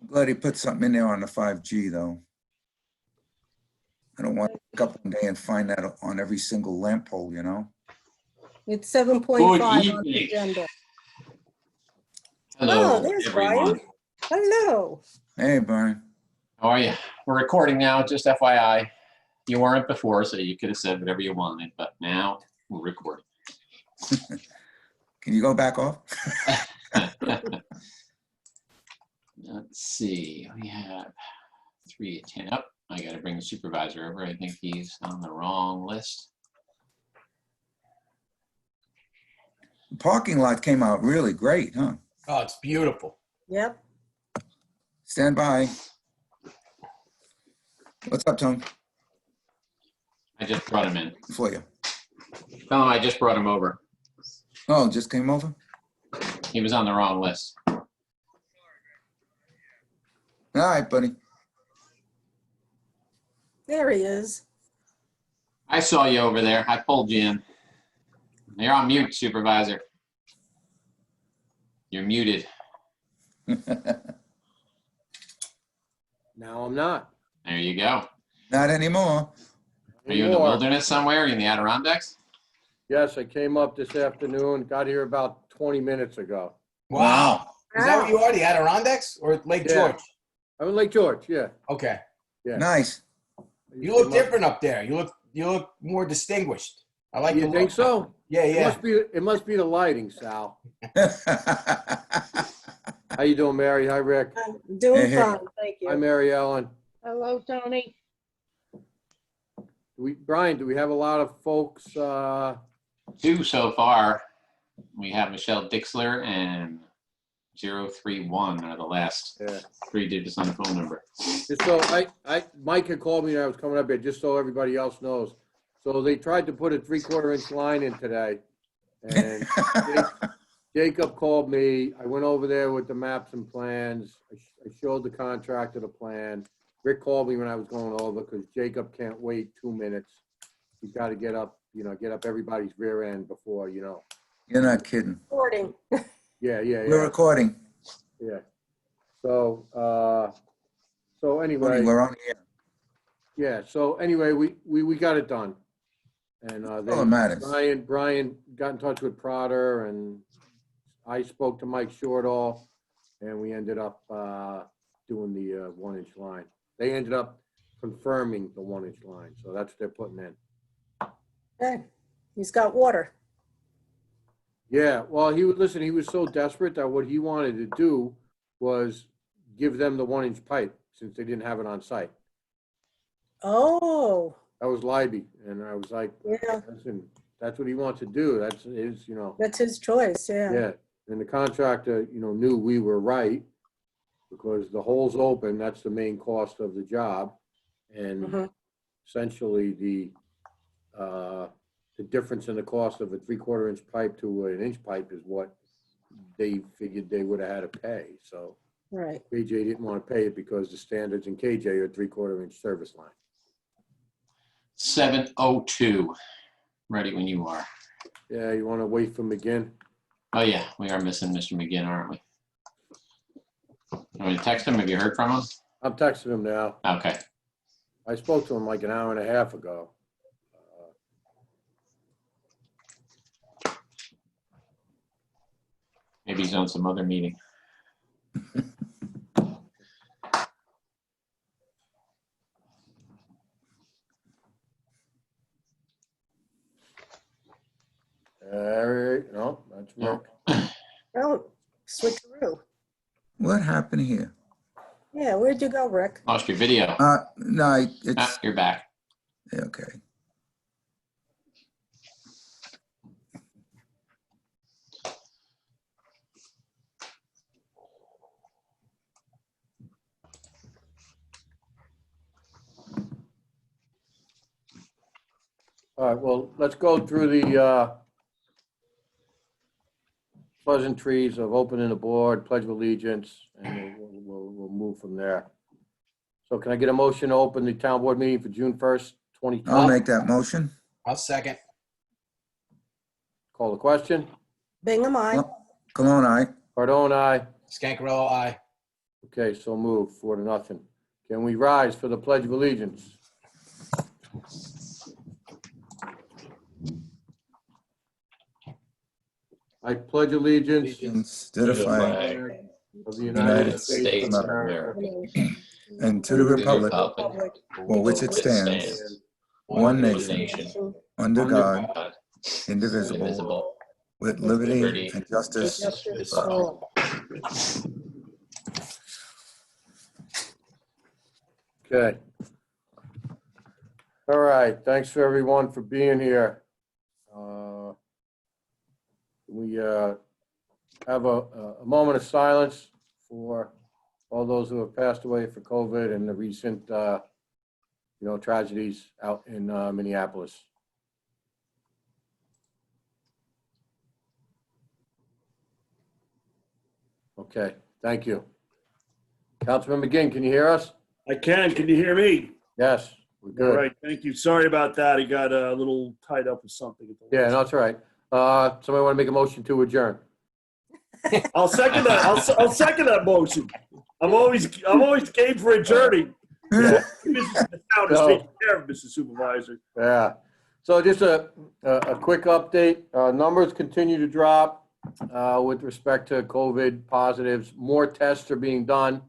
Glad he put something in there on the 5G though. I don't want to wake up one day and find that on every single lamp pole, you know? It's 7.5 on the evening. agenda. Hello, Oh, there's everyone. Brian. Hello. Hey, Brian. How are you? We're recording now, just FYI. You weren't before, so you could have said whatever you wanted, but now we're recording. Can you go back off? Let's see, we have 3 at 10. Oh, I got to bring the supervisor over. I think he's on the wrong list. The parking lot came out really great, huh? Oh, it's beautiful. Yep. Stand by. What's up, Tom? I just brought him in. For you. Tell him I just brought him over. Oh, just came over? He was on the wrong list. All right, buddy. There he is. I saw you over there. I pulled you in. You're on mute, supervisor. You're muted. Now I'm not. There you go. Not anymore. Are you in the wilderness somewhere? Are you in the Adirondacks? Yes, I came up this afternoon, got here about 20 minutes ago. Wow. Is that Wow. where you are, the Adirondacks or Lake Yeah. George? I'm in Lake George, yeah. Okay. Yeah. Nice. You look different up there. You look more distinguished. I like You the think look. so? Yeah, yeah. It must be the lighting, Sal. How you doing, Mary? Hi, Rick. I'm doing Hey. fine, thank Hi, you. Mary Ellen. Hello, Tony. Brian, do we have a lot of folks? 2 so far. We have Michelle Dixler and 031 are the last Yeah. 3 digits on the phone number. Just so Mike had called me and I was coming up here, just so everybody else knows. So they tried to put a 3/4 inch line in today. And Jacob called me. I went over there with the maps and plans. I showed the contractor the plan. Rick called me when I was going over because Jacob can't wait 2 minutes. He's got to get up everybody's rear end before, You're not kidding. Recording. Yeah. We're recording. Yeah. So anyway. We're on the air. Yeah, so anyway, we got it done. And All that matters. Brian got in touch with Prater and I spoke to Mike Shortall and we ended up doing the 1-inch line. They ended up confirming the 1-inch line, so that's what they're putting in. Okay. He's got water. Yeah, well, he was so desperate that what he wanted to do was give them the 1-inch pipe since they didn't have it on site. Oh, That was Libby, and I was like, yeah, listen, that's what he wants to do. That's his, that's his choice, yeah. Yeah, and the contractor, knew we were right because the hole's open. That's the main cost of the job, and Mhm. essentially the difference in the cost of a 3/4 inch pipe to an inch pipe is what they figured they would have had to pay. So Right. KJ didn't want to pay it because the standards in KJ are 3/4 inch service line. 702. Ready when you are. Yeah, you want to wait for McGinn? Oh yeah, we are missing Mr. McGinn, aren't we? I'm going to text him. Have you heard from him? I'm texting him now. Okay. I spoke to him like an hour and a half ago. Maybe he's on some other meeting. No, that's No. Rick. Oh, switcheroo. What happened here? Yeah, where'd you go, Rick? Lost your video. No, it's You're back. okay. All right, well, let's go through the pleasantries of opening the board, pledge of allegiance, and we'll move from there. So can I get a motion to open the town board meeting for June 1st, I'll 2020? make that motion. I'll second. Call the question. Bingham, I. Cologne, aye. Cardone, aye. Scancarello, aye. Okay, so moved, 4-0. Can we rise for the Pledge of Allegiance? I pledge allegiance To the flag flag of the United States of America, and to the republic for which it stands, one nation, under God, God, indivisible, indivisible, with liberty liberty and justice Justice for for all. all. Okay. All right, thanks for everyone for being here. We have a moment of silence for all those who have passed away for COVID and the recent, tragedies out in Minneapolis. Okay, thank you. Councilman McGinn, can you hear us? I can. Can you hear me? Yes, we're All good. right. Thank you. Sorry about that. I got a little tied up with something. At the Yeah, last- no, it's all right. Somebody want to make a motion to adjourn? I'll second that. I'll second that motion. I'm always game for adjourning. Yeah. The town is taken care of, Mr. Supervisor. Yeah. So just a quick update. Numbers continue to drop with respect to COVID positives. More tests are being done.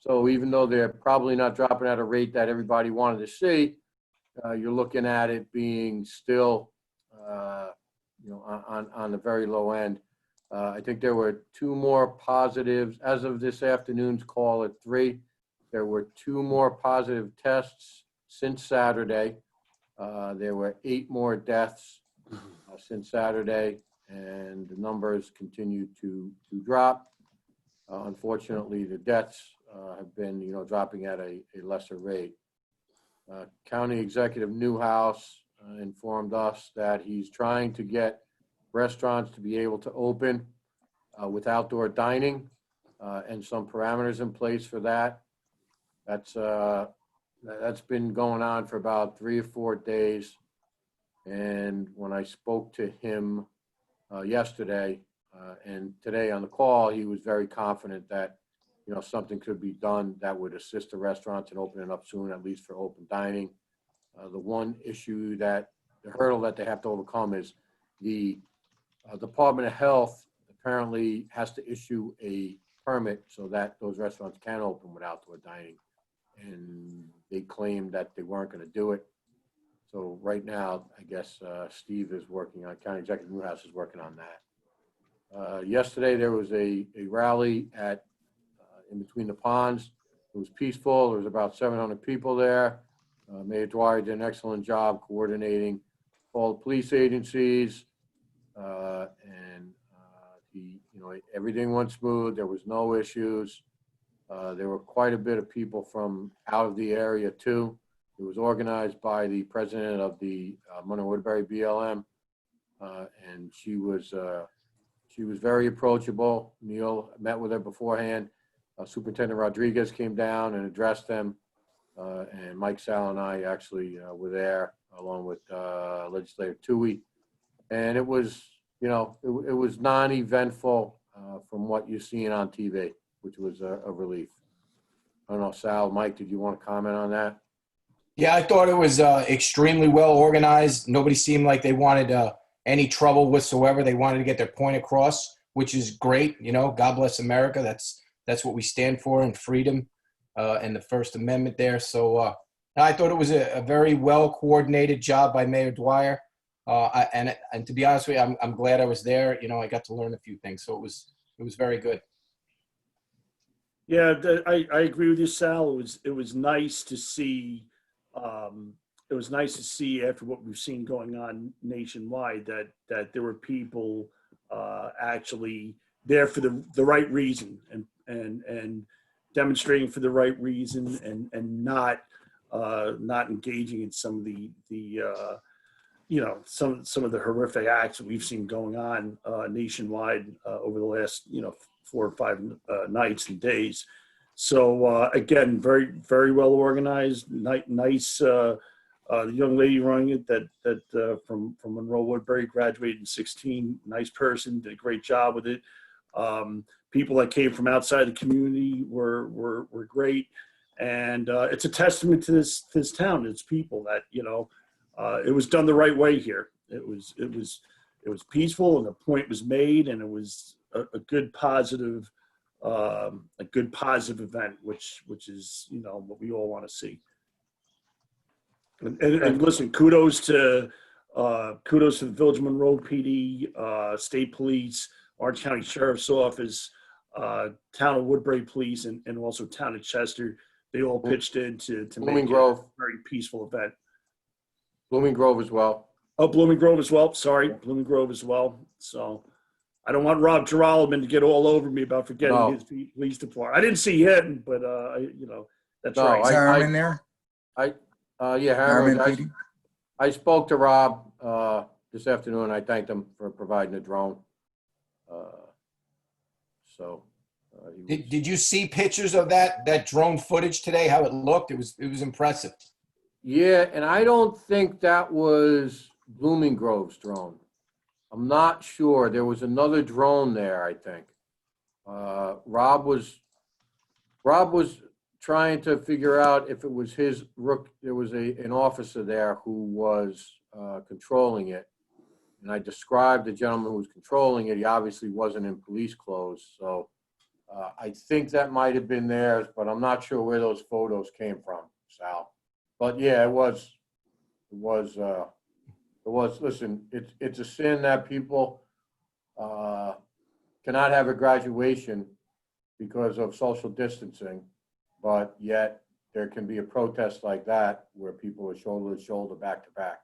So even though they're probably not dropping at a rate that everybody wanted to see, you're looking at it being still, on the very low end. I think there were 2 more positives as of this afternoon's call at 3. There were 2 more positive tests since Saturday. There were 8 more deaths since Saturday, and the numbers continue to drop. Unfortunately, the deaths have been, dropping at a lesser rate. County Executive Newhouse informed us that he's trying to get restaurants to be able to open with outdoor dining and some parameters in place for that. That's been going on for about 3 or 4 days. And when I spoke to him yesterday and today on the call, he was very confident that, something could be done that would assist the restaurants in opening up soon, at least for open dining. The one issue the hurdle that they have to overcome is the Department of Health apparently has to issue a permit so that those restaurants can open with outdoor dining. And they claimed that they weren't going to do it. So right now, I guess Steve is working on, County Executive Newhouse is working on that. Yesterday, there was a rally in between the ponds. It was peaceful. There was about 700 people there. Mayor Dwyer did an excellent job coordinating all the police agencies. Everything went smooth. There was no issues. There were quite a bit of people from out of the area too. It was organized by the president of the Monroe Woodbury BLM, and she was very approachable. Neil met with her beforehand. Superintendent Rodriguez came down and addressed them, and Mike Sal and I actually were there along with Legislator Toohey, and it was it was non-eventful from what you're seeing on TV, which was a relief. I don't know, Sal, Mike, did you want to comment on that? Yeah, I thought it was extremely well organized. Nobody seemed like they wanted any trouble whatsoever. They wanted to get their point across, which is great. God bless America. That's what we stand for, and freedom and the First Amendment there. So I thought it was a very well coordinated job by Mayor Dwyer. And to be honest with you, I'm glad I was there. I got to learn a few things, so it was very good. Yeah, I agree with you, Sal. It was nice to see. It was nice to see after what we've seen going on nationwide that there were people actually there for the right reason and demonstrating for the right reason and not engaging in some of the some of the horrific acts that we've seen going on nationwide over the last 4 or 5 nights and days. So again, very, very well organized. Nice. The young lady running it that from Monroe Woodbury graduated in 2016. Nice person, did a great job with it. People that came from outside the community were great. And it's a testament to this town, its people, that, it was done the right way here. It was peaceful, and the point was made, and it was a good positive event, which is, what we all want to see. And listen, kudos to the Village of Monroe PD, State Police, Orange County Sheriff's Office, Town of Woodbury Police, and also Town of Chester. They all pitched in to Blooming make Grove. it a very peaceful event. Blooming Grove as well. Oh, Blooming Grove as well. Sorry, Blooming Grove as well. So I don't want Rob Geralman to get all over me about forgetting No. his police department. I didn't see him, but that's No, right. Is Harriman there? Yeah, Harriman Harriman. PD? I spoke to Rob this afternoon. I thanked him for providing the drone. He was- Did you see pictures of that drone footage today? How it looked? It was impressive. Yeah, and I don't think that was Blooming Grove's drone. I'm not sure. There was another drone there, I think. Rob was trying to figure out if it was his rook. There was an officer there who was controlling it. And I described the gentleman who was controlling it. He obviously wasn't in police clothes. So I think that might have been theirs, but I'm not sure where those photos came from, Sal. But yeah, it was, listen, it's a sin that people cannot have a graduation because of social distancing, but yet there can be a protest like that where people are shoulder to shoulder, back to back.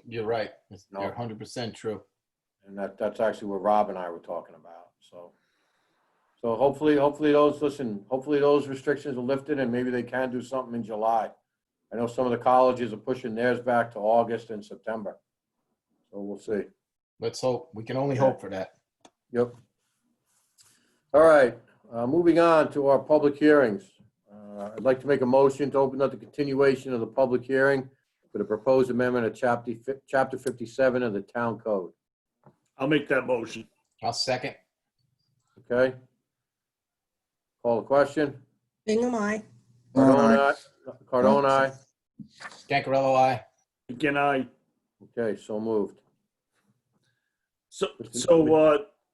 You're right. No. You're 100% true. And that's actually what Rob and I were talking about. So hopefully those restrictions are lifted, and maybe they can do something in July. I know some of the colleges are pushing theirs back to August and September. So we'll see. Let's hope. We can only hope for that. Yep. All right, moving on to our public hearings. I'd like to make a motion to open up the continuation of the public hearing for the proposed amendment of Chapter 57 of the Town Code. I'll make that motion. I'll second. Okay? Call the question. Bingham, aye. Cardone, aye. Gancarello, aye. Again, Okay, so moved. so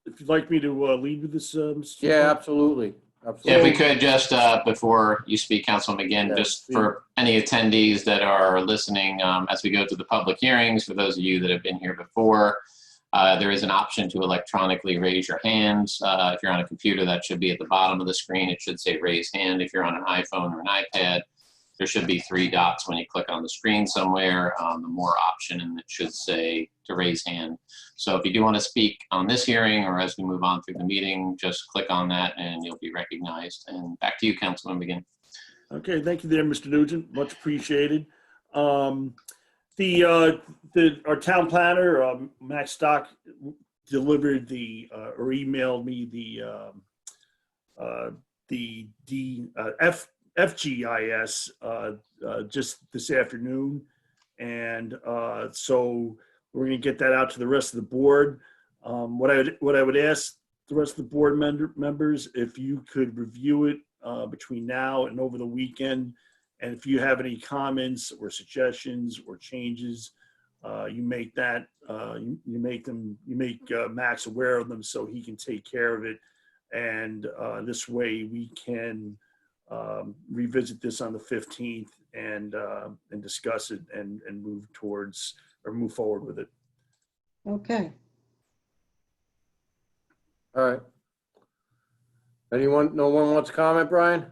if you'd like me to lead with this, Mr. Yeah, absolutely. Yeah, if we could just, before you speak, Councilman McGinn, Yeah, just please. for any attendees that are listening, as we go through the public hearings, for those of you that have been here before, there is an option to electronically raise your hands. If you're on a computer, that should be at the bottom of the screen. It should say raise hand. If you're on an iPhone or an iPad, there should be 3 dots when you click on the screen somewhere, the more option, and it should say to raise hand. So if you do want to speak on this hearing or as we move on through the meeting, just click on that and you'll be recognized. And back to you, Councilman McGinn. Okay, thank you there, Mr. Nugent. Much appreciated. Our town planner, Max Stock, delivered or emailed me the FGIS just this afternoon, and so we're going to get that out to the rest of the board. What I would ask the rest of the board members, if you could review it between now and over the weekend, and if you have any comments or suggestions or changes, you make Max aware of them so he can take care of it, and this way we can revisit this on the 15th and discuss it and move forward with it. Okay. All right. No one wants to comment, Brian?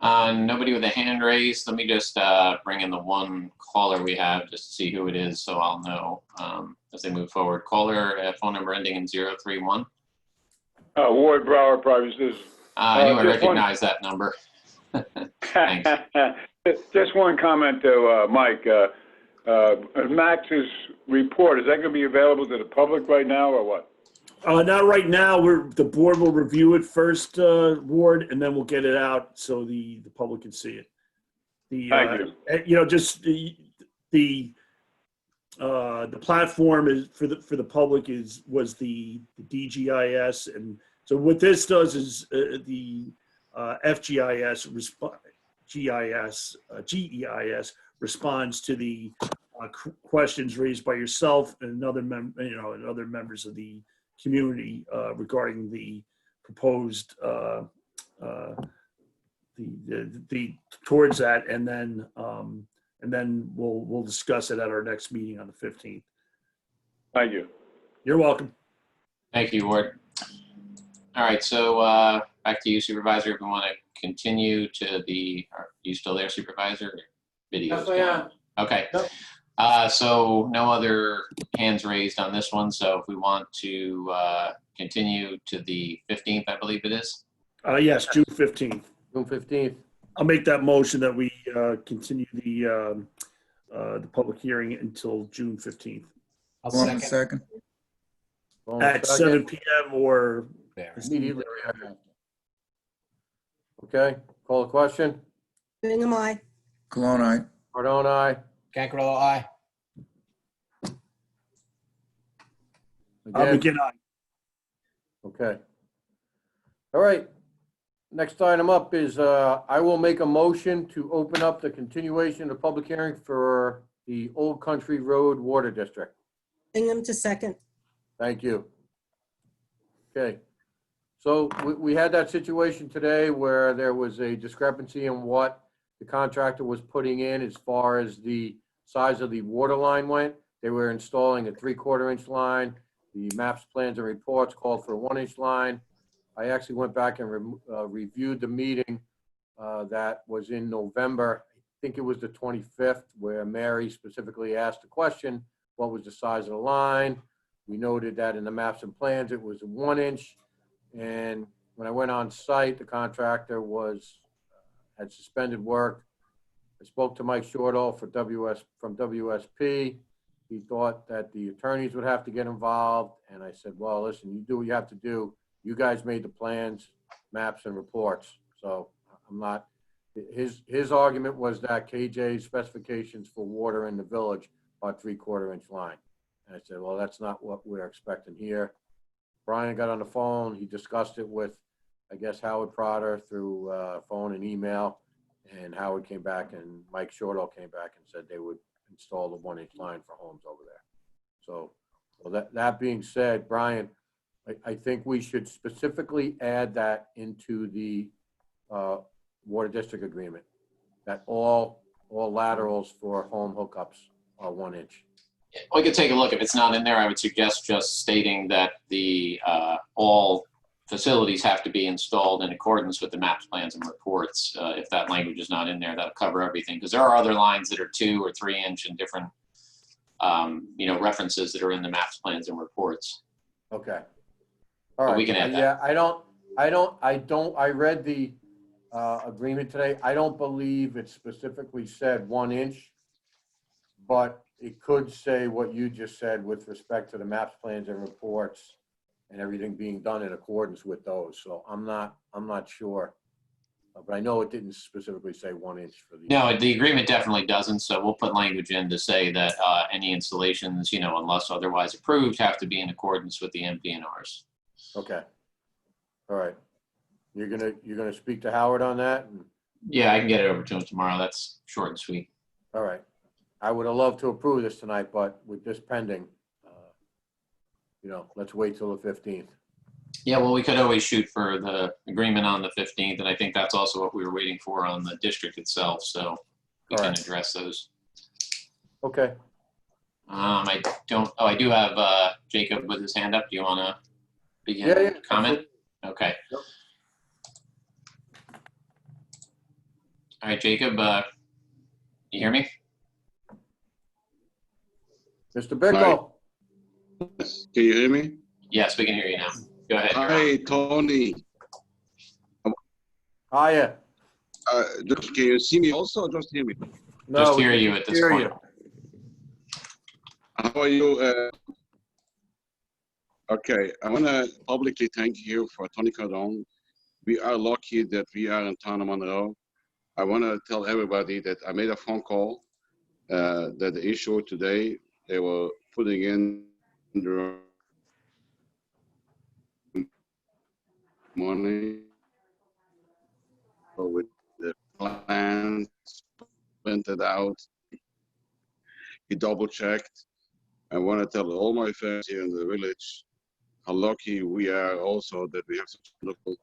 Nobody with a hand raised. Let me just bring in the one caller we have just to see who it is so I'll know as they move forward. Caller, phone number ending in 031. Ward Brower, Private Citizen. I knew I Just one- recognized that number. Thanks. Just one comment to Mike. Max's report, is that going to be available to the public right now or what? Not right now. The board will review it first, Ward, and then we'll get it out so the public can see it. Thank you. Just the platform is for the public was the DGIS, and So what this does is the FGIS GEIS responds to the questions raised by yourself and other and other members of the community regarding the proposed the towards that, and then we'll discuss it at our next meeting on the 15th. Thank you. You're welcome. Thank you, Ward. All right, so back to you, Supervisor. If we want to continue to are you still there, Supervisor? Video. Yes, I am. Okay. Yep. So no other hands raised on this one. So if we want to continue to the 15th, I believe it is. Yes, June 15th. June 15th. I'll make that motion that we continue the public hearing until June 15th I'll Hold on a second. second. Hold on a at second. 7 p.m. or There. Immediately. Okay, call the question. Bingham, I. Cologne, aye. Cardone, aye. Cancarello, aye. Again, begin on. okay. All right. Next item up is, I will make a motion to open up the continuation of the public hearing for the Old Country Road Water District. Bingham to second. Thank you. Okay. So we had that situation today where there was a discrepancy in what the contractor was putting in as far as the size of the water line went. They were installing a 3/4 inch line. The maps, plans, and reports called for a 1-inch line. I actually went back and reviewed the meeting that was in November. I think it was the 25th, where Mary specifically asked the question, what was the size of the line? We noted that in the maps and plans, it was 1 inch. And when I went on site, the contractor had suspended work. I spoke to Mike Shortall from WSP. He thought that the attorneys would have to get involved. And I said, well, listen, you do what you have to do. You guys made the plans, maps, and reports. So I'm not, his argument was that KJ's specifications for water in the village are 3/4 inch line. And I said, well, that's not what we're expecting here. Brian got on the phone. He discussed it with, I guess, Howard Trotter through phone and email. And Howard came back, and Mike Shortall came back and said they would install the 1-inch line for homes over there. So, well, that being said, Brian, I think we should specifically add that into the water district agreement, that all laterals for home hookups are 1 inch. We could take a look. If it's not in there, I would suggest just stating that the all facilities have to be installed in accordance with the maps, plans, and reports. If that language is not in there, that'll cover everything. Because there are other lines that are 2 or 3 inch and different, references that are in the maps, plans, and reports. Okay. All But right. we can add that. Yeah, I read the agreement today. I don't believe it specifically said 1 inch, but it could say what you just said with respect to the maps, plans, and reports and everything being done in accordance with those. So I'm not sure, but I know it didn't specifically say 1 inch for the. No, the agreement definitely doesn't. So we'll put language in to say that any installations, unless otherwise approved, have to be in accordance with the MPNRs. Okay. All right. You're gonna speak to Howard on that? Yeah, I can get it over to him tomorrow. That's short and sweet. All right. I would have loved to approve this tonight, but with this pending, let's wait till the 15th. Yeah, well, we could always shoot for the agreement on the 15th, and I think that's also what we were waiting for on the district itself, so we can Correct. address those. Okay. I do have Jacob with his hand up. Do you want to begin Yeah, comment? Okay. Yep. All right, Jacob, you hear me? Mr. Bickle. Yes. Can you hear me? Yes, we can hear you now. Go ahead. you're on. Hi, Tony. Hiya. Can you see me also or just hear me? No, Just we hear can you at this hear point. you. How are you? Okay, I want to publicly thank you for Tony Cardone. We are lucky that we are in town of Monroe. I want to tell everybody that I made a phone call that the issue today, they were putting in the morning with the plans printed out. He double checked. I want to tell all my friends here in the village how lucky we are also that we have such a wonderful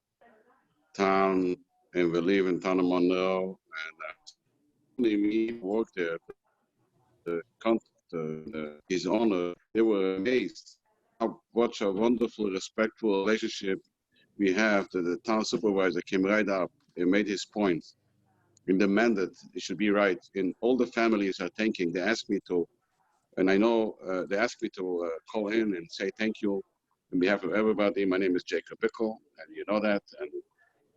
town and we live in town of Monroe. And only me work there, the contact, his owner, they were amazed how what a wonderful, respectful relationship we have. That the town supervisor came right up and made his point and demanded it should be right. And all the families are thanking. They asked me to, and I know they asked me to call in and say thank you on behalf of everybody. My name is Jacob Bickle, and you know that. And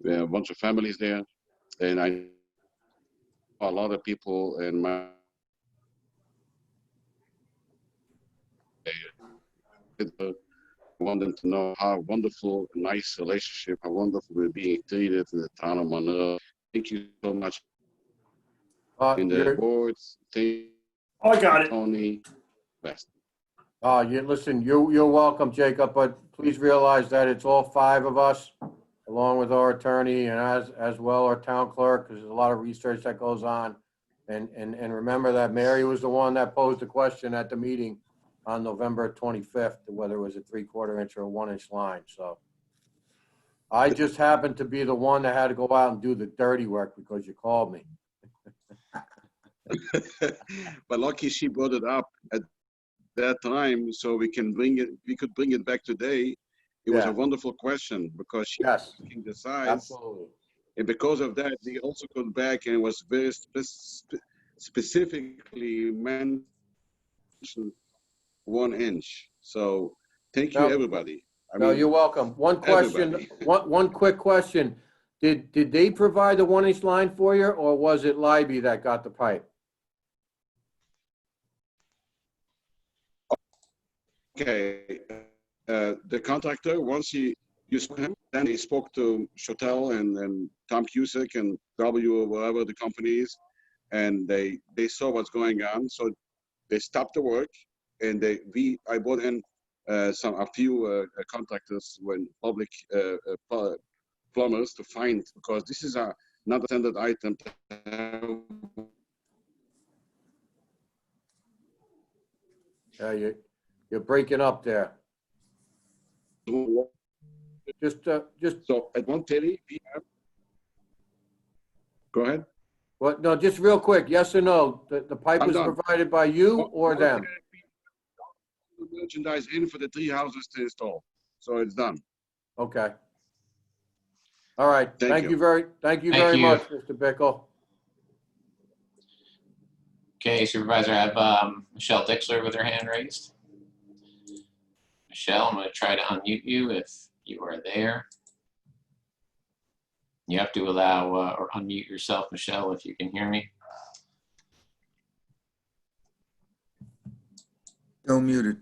we have a bunch of families there, and I know a lot of people in my want them to know how wonderful, nice relationship, how wonderful we're being treated in the town of Monroe. Thank you so much. In the You're, boards, thank Oh, I got it. Tony, best. listen, you're welcome, Jacob, but please realize that it's all five of us, along with our attorney and as well our town clerk, because there's a lot of research that goes on. And remember that Mary was the one that posed the question at the meeting on November 25th, whether it was a 3/4 inch or a 1-inch line. So I just happened to be the one that had to go out and do the dirty work because you called me. But lucky she brought it up at that time, so we could bring it back today. It was Yeah. a wonderful question because she Yes, was asking the size. absolutely. And because of that, we also got back and it was very specifically mentioned 1 inch. So thank you, No. everybody. No, you're welcome. One question, everybody. one quick question. Did they provide the 1-inch line for you, or was it Libby that got the pipe? Okay, the contractor, once you spoke to him, then he spoke to Chotel and Tom Cusick and W, whatever the company is, and they saw what's going on. So they stopped the work, and I brought in a few contractors, when public plumbers, to find, because this is not a standard item. You're breaking up there. Just, So at one TELE, we have. Go ahead. what, no, just real quick, yes or no? The pipe I'm was done. provided by you or them? Merchandise in for the 3 houses to install. So it's done. Okay. All right. Thank you very Thank very you. much, Mr. Bickle. Okay, Supervisor, I have Michelle Dixler with her hand raised. Michelle, I'm going to try to unmute you if you are there. You have to allow or unmute yourself, Michelle, if you can hear me. Still muted.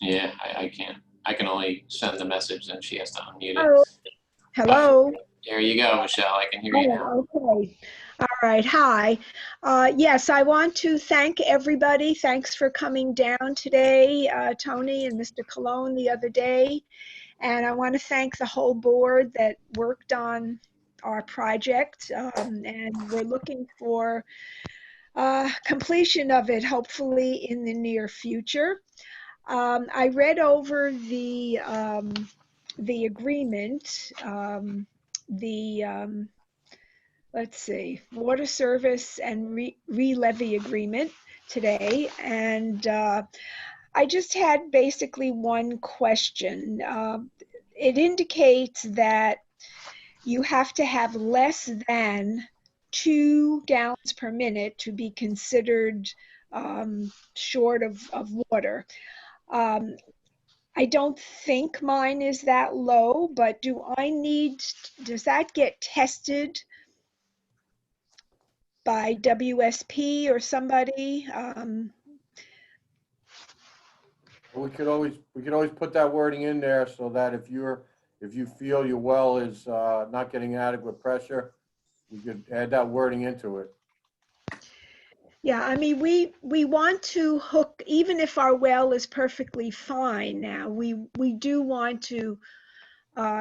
Yeah, I can't. I can only send the message, and she has to unmute it. Oh, hello. There you go, Michelle. I can hear you now. Oh, okay. All right. Hi. Yes, I want to thank everybody. Thanks for coming down today, Tony and Mr. Cologne the other day. And I want to thank the whole board that worked on our project. And we're looking for completion of it, hopefully in the near future. I read over the agreement, let's see, water service and re-levy agreement today. And I just had basically one question. It indicates that you have to have less than 2 gallons per minute to be considered short of water. I don't think mine is that low, but does that get tested by WSP or somebody? We could always put that wording in there so that if you feel your well is not getting adequate pressure, we could add that wording into it. Yeah, I mean, we want to hook, even if our well is perfectly fine now, we do want to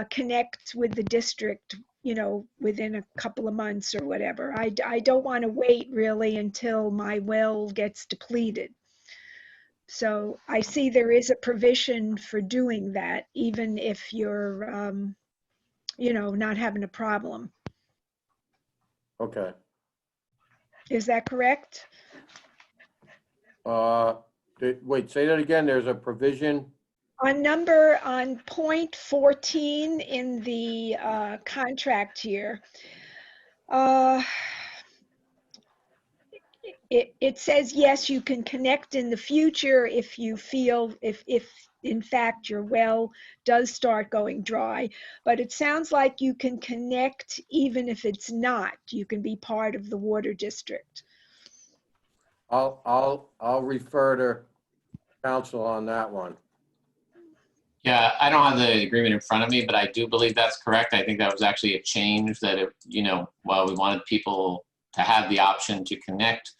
connect with the district, you know, within a couple of months or whatever. I don't want to wait really until my well gets depleted. So I see there is a provision for doing that, even if you're, you know, not having a problem. Okay. Is that correct? Wait, say that again. There's a provision. On point 14 in the contract here, it says, yes, you can connect in the future if you feel, if in fact your well does start going dry, but it sounds like you can connect even if it's not. You can be part of the water district. I'll refer to council on that one. Yeah, I don't have the agreement in front of me, but I do believe that's correct. I think that was actually a change that, you know, while we wanted people to have the option to connect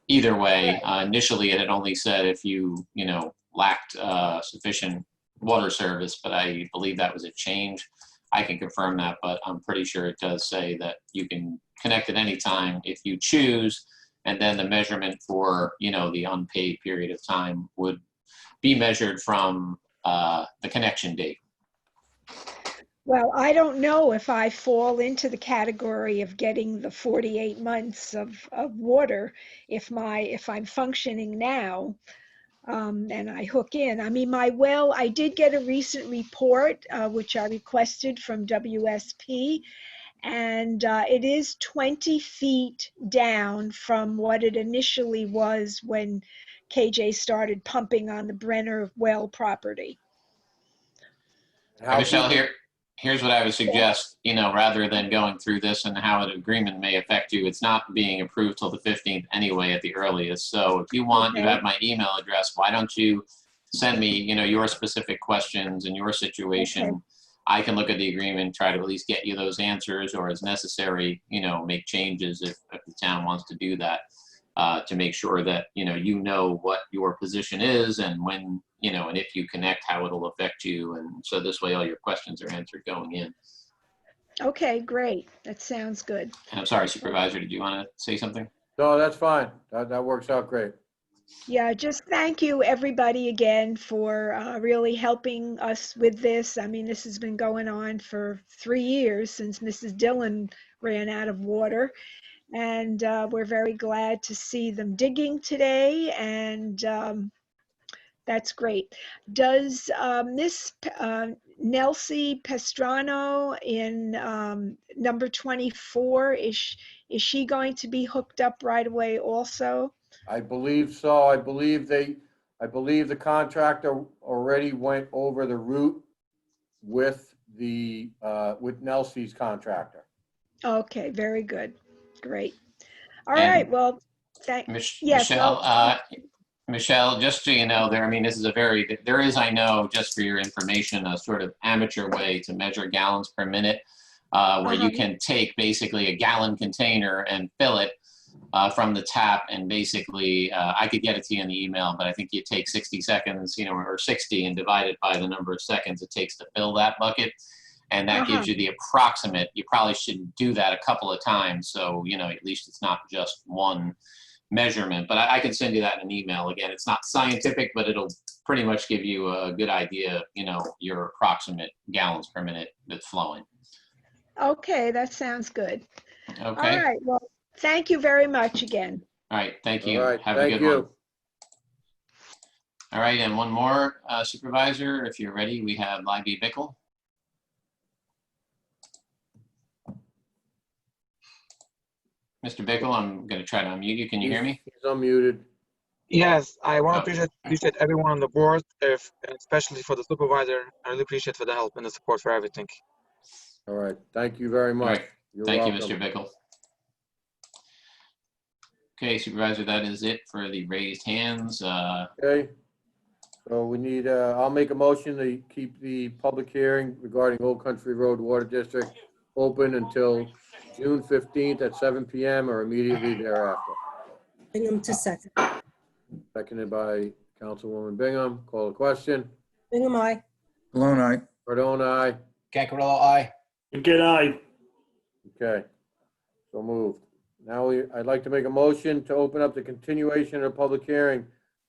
either way, initially it had only said if you know, lacked sufficient water service, but I believe that was a change. I can confirm that, but I'm pretty sure it does say that you can connect at any time if you choose, and then the measurement for, you know, the unpaid period of time would be measured from the connection date. Well, I don't know if I fall into the category of getting the 48 months of water if I'm functioning now, and I hook in. I mean, my well, I did get a recent report, which I requested from WSP, and it is 20 feet down from what it initially was when KJ started pumping on the Brenner well property. Michelle, here's what I would suggest, you know, rather than going through this and how an agreement may affect you, it's not being approved till the 15th anyway at the earliest. So if you want, you have my email address. Why don't you send me, you know, your specific questions and your situation. Okay. I can look at the agreement, try to at least get you those answers, or as necessary, you know, make changes if the town wants to do that, to make sure that, you know what your position is, and when, you know, and if you connect, how it'll affect you. And so this way all your questions are answered going in. Okay, great. That sounds good. And I'm sorry, Supervisor, did you want to say something? No, that's fine. That works out great. Yeah, just thank you everybody again for really helping us with this. I mean, this has been going on for 3 years since Mrs. Dillon ran out of water. And we're very glad to see them digging today, and that's great. Does Miss Nelsie Pastrano in number 24, is she going to be hooked up right away also? I believe so. I believe the contractor already went over the route with with Nelsie's contractor. Okay, very good. Great. All And right, well, yes. Michelle, just so you know, this is there is, I know, just for your information, a sort of amateur way to measure gallons per minute, where you can take basically a gallon container and fill it from the tap, and basically, I could get it to you in the email, but I think you take 60 seconds, you know, or 60 and divide it by the number of seconds it takes to fill that bucket. And that gives you the approximate. You probably should do that a couple of times, so, you know, at least it's not just one measurement. But I can send you that in an email. Again, it's not scientific, but it'll pretty much give you a good idea, you know, your approximate gallons per minute that's flowing. Okay, that sounds good. Okay. All right, well, thank you very much again. All right, thank you. All right, Have a thank good you. one. All right, and one more, Supervisor, if you're ready, we have Libby Bickle. Mr. Bickle, I'm going to try to unmute you. Can you hear me? He's unmuted. Yes, I want to appreciate everyone on the board, especially for the supervisor. I really appreciate for the help and the support for everything. All right, thank you very much. All right. You're Thank welcome. you, Mr. Bickle. Okay, Supervisor, that is it for the raised hands. Okay, so we need, I'll make a motion to keep the public hearing regarding Old Country Road Water District open until June 15th at 7 p.m. or immediately thereafter. Bingham to second. Seconded by Councilwoman Bingham. Call the question. Bingham, aye. Malone, aye. Cardone, aye. Cancarello, aye. Again, aye. Okay, so moved. Now I'd like to make a motion to open up the continuation of the public hearing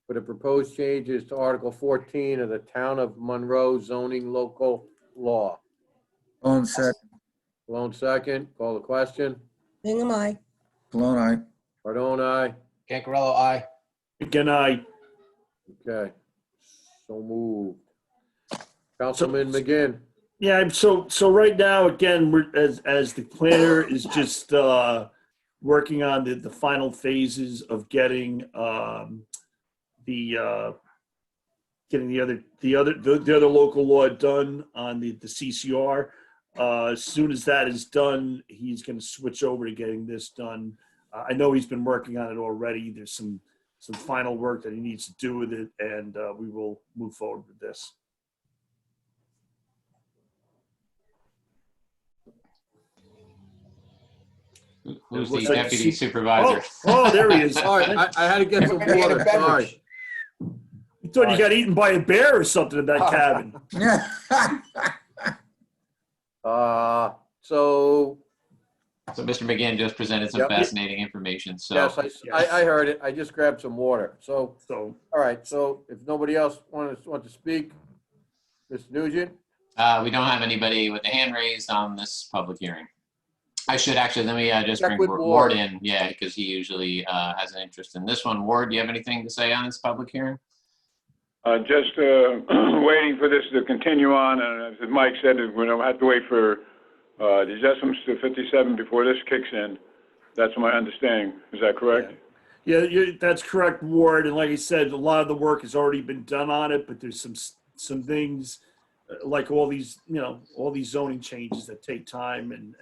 for the proposed changes to Article 14 of the Town of Monroe zoning local law. On second. Malone second, call the question. Hingham, aye. Cologne, aye. Cardone, aye. Cancarello, aye. Again, aye. Okay, so moved. Councilman McGinn. Yeah, so right now, again, we're as the planner is just working on the final phases of getting getting the other local law done on the CCR. As soon as that is done, he's going to switch over to getting this done. I know he's been working on it already. There's some final work that he needs to do with it, and we will move forward with this. Who's the Looks like deputy the supervisor? Oh, there he is. Sorry, I had to get some Get a water, beverage. sorry. You thought you got eaten by a bear or something in that cabin. Yeah. So, So Mr. McGinn just presented some Yep. fascinating information. So yes, I heard it. I just grabbed some water. So, So all right, so if nobody else want to speak, Mr. Nugent? we don't have anybody with a hand raised on this public hearing. I should actually, let me just Check bring with Ward Ward. in. Yeah, because he usually has an interest in this one. Ward, do you have anything to say on this public hearing? Just waiting for this to continue on, and as Mike said, we don't have to wait for the adjustments to 57 before this kicks in. That's my understanding. Is that correct? yeah, that's correct, Ward. And like I said, a lot of the work has already been done on it, but there's some things like all these zoning changes that take time,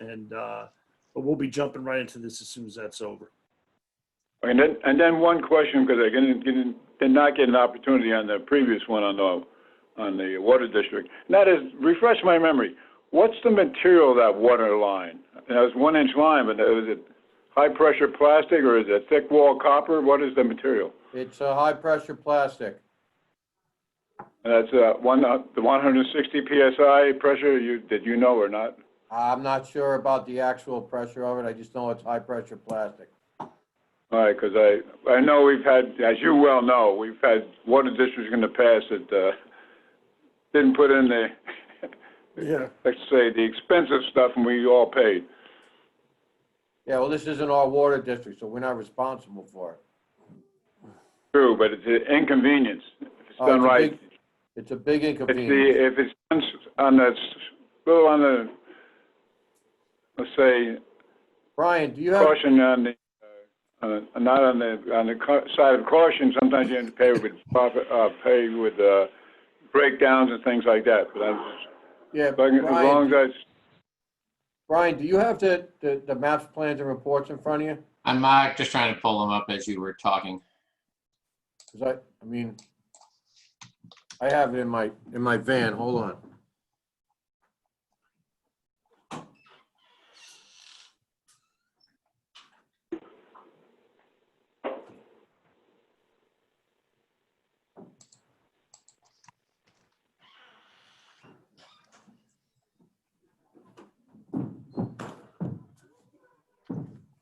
but we'll be jumping right into this as soon as that's over. And then one question, because I did not get an opportunity on the previous one on the water district. And that is, refresh my memory. What's the material of that water line? And it was 1-inch line, but is it high pressure plastic or is it thick wall copper? What is the material? It's a high-pressure plastic. And that's the 160 PSI pressure, did you know or not? I'm not sure about the actual pressure of it. I just know it's high-pressure plastic. All right, because I know we've had, as you well know, we've had water districts in the past that didn't put in the, let's say, the expensive stuff, and we all paid. Yeah, well, this isn't our water district, so we're not responsible for it. True, but it's an inconvenience if it's Oh, done right. It's a big inconvenience. If it's done on the, let's say, Brian, do you have, caution on the, not on the side of caution, sometimes you have to pay with breakdowns and things like that. But yeah, as long as that's, Brian, do you have the maps, plans, and reports in front of you? I'm just trying to pull them up as you were talking. Because I mean, I have it in my van. Hold on.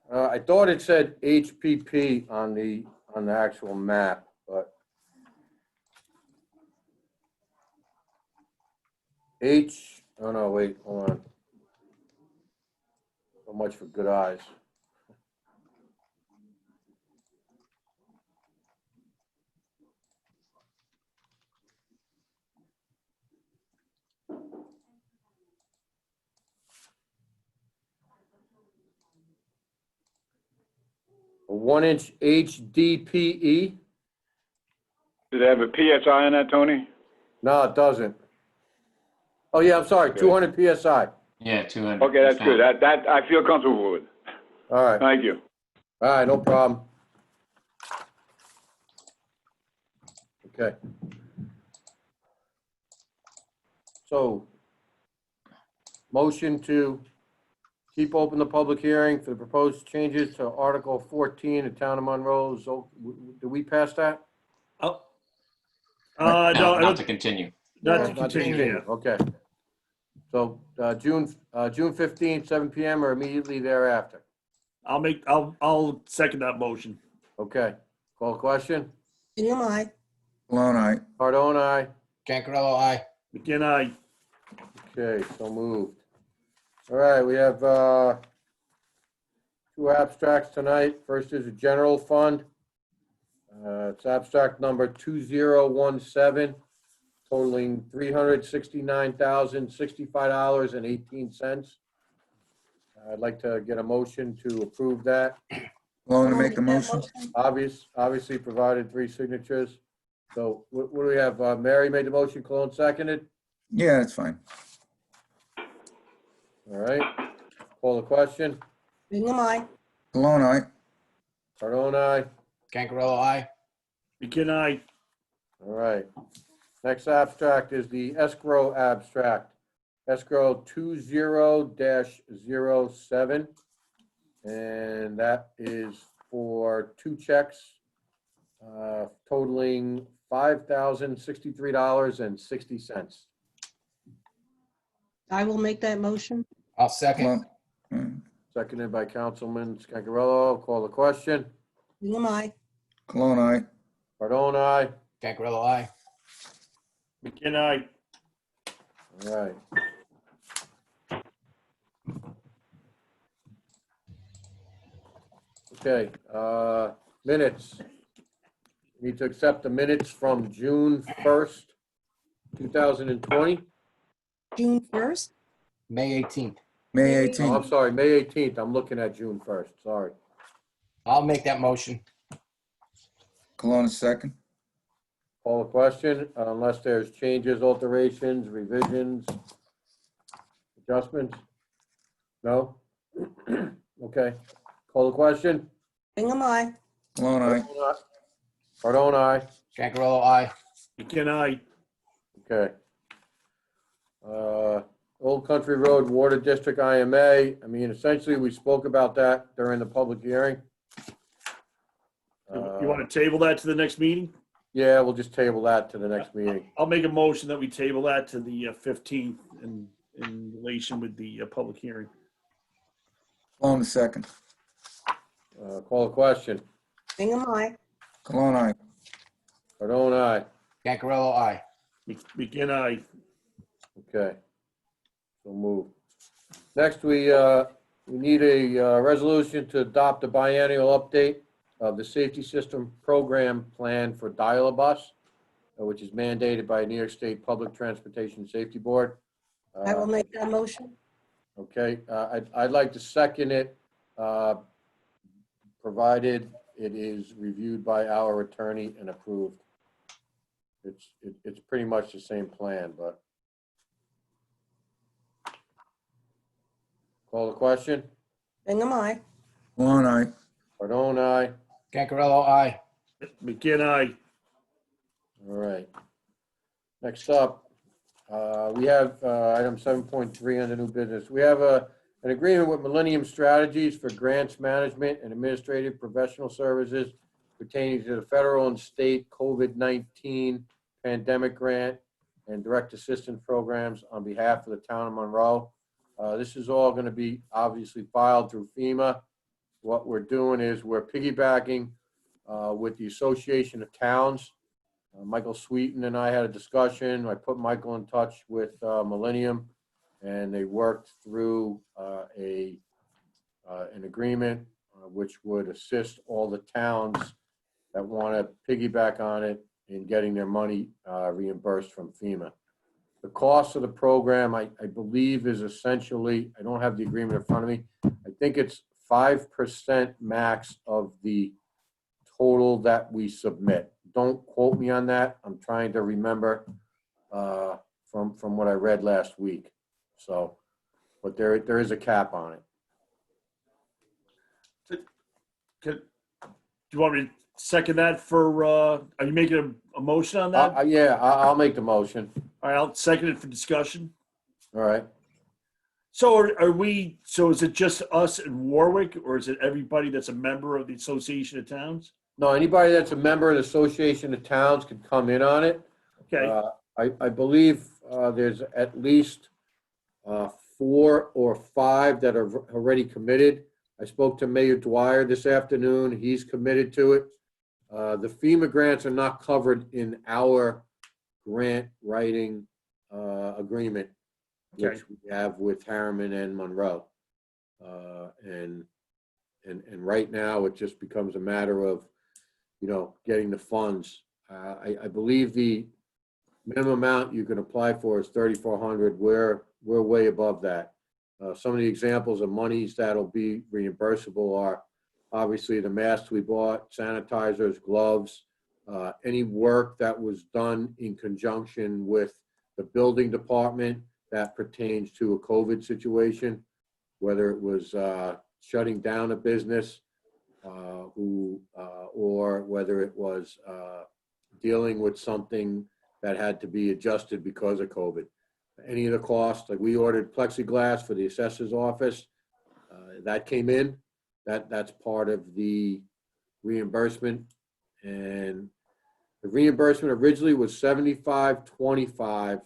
I thought it said HPP on the actual map, but oh no, wait, hold on. So much for good eyes. A 1-inch HDPE? does it have a PSI on that, Tony? No, it doesn't. Oh yeah, I'm sorry, 200 PSI. Yeah, 200. Okay, that's good. That I feel comfortable with. All right, Thank you. all right, no problem. Okay. So, motion to keep open the public hearing for the proposed changes to Article 14, the Town of Monroe. So, did we pass that? No, No, I not don't. to continue. Not to Not continue. Yeah. Okay. So June 15th, 7 PM or immediately thereafter. I'll second that motion. Okay. Call the question. Hingham, aye. Cologne, aye. Cardone, aye. Cancarello, aye. McGinn, aye. Okay, so moved. All right, we have two abstracts tonight. First is a general fund. It's abstract number 2017, totaling $369,065.18. I'd like to get a motion to approve that. Cologne to I'll make the that motion. Obviously provided 3 signatures. So what do we have? Mary made the motion, Cologne seconded. Yeah, that's fine. All right. Call the question. Hingham, aye. Cologne, aye. Cardone, aye. Cancarello, aye. McGinn, aye. All right. Next abstract is the escrow abstract. Escrow 20-07. And that is for 2 checks totaling $5,063.60. I will make that motion. I'll second. Cologne, Seconded by Councilman Scangarello. Call the question. Hingham, aye. Cologne, aye. Cardone, aye. Cancarello, aye. McGinn, aye. All right. Okay, minutes. We need to accept the minutes from June 1st, 2020. June 1st. May 18th. May Oh, 18th. I'm sorry, May 18th. I'm looking at June 1st, sorry. I'll make that motion. Cologne is second. Call the question, unless there's changes, alterations, revisions, adjustments? No? Okay. Call the question. Hingham, aye. Cologne, aye. Cardone, aye. Cancarello, aye. McGinn, aye. Okay. Old Country Road Water District IMA. I mean, essentially, we spoke about that during the public hearing. You want to table that to the next meeting? Yeah, we'll just table that to the next meeting. I'll make a motion that we table that to the 15th in relation with the public hearing. Cologne is second. Call the question. Hingham, aye. Cologne, aye. Cardone, aye. Cancarello, aye. McGinn, aye. Okay. So move. Next, we need a resolution to adopt a biennial update of the safety system program plan for Dial-A-Bus, which is mandated by New York State Public Transportation Safety Board. I will make that motion. Okay, I'd like to second it, provided it is reviewed by our attorney and approved. It's pretty much the same plan, but. Call the question. Hingham, aye. Cologne, aye. Cardone, aye. Cancarello, aye. McGinn, aye. All right. Next up, we have item 7.3 under new business. We have an agreement with Millennium Strategies for grants management and administrative professional services pertaining to the federal and state COVID-19 pandemic grant and direct assistance programs on behalf of the town of Monroe. This is all going to be obviously filed through FEMA. What we're doing is we're piggybacking with the Association of Towns. Michael Sweeten and I had a discussion. I put Michael in touch with Millennium, and they worked through an agreement which would assist all the towns that want to piggyback on it in getting their money reimbursed from FEMA. The cost of the program, I believe, is essentially, I don't have the agreement in front of me. I think it's 5% max of the total that we submit. Don't quote me on that. I'm trying to remember from what I read last week. So, but there is a cap on it. Do you want me to second that for, are you making a motion on that? Yeah, I'll make the motion. All right, I'll second it for discussion. All right. So so is it just us in Warwick, or is it everybody that's a member of the Association of Towns? No, anybody that's a member of the Association of Towns can come in on it. Okay, I believe there's at least 4 or 5 that are already committed. I spoke to Mayor Dwyer this afternoon. He's committed to it. The FEMA grants are not covered in our grant writing agreement, Okay. which we have with Harriman and Monroe. And right now, it just becomes a matter of, getting the funds. I believe the minimum amount you can apply for is $3,400. We're way above that. Some of the examples of monies that'll be reimbursable are obviously the masks we bought, sanitizers, gloves, any work that was done in conjunction with the building department that pertains to a COVID situation, whether it was shutting down a business or whether it was dealing with something that had to be adjusted because of COVID. Any of the costs, like we ordered plexiglass for the assessor's office, that came in. That's part of the reimbursement. And the reimbursement originally was 75-25,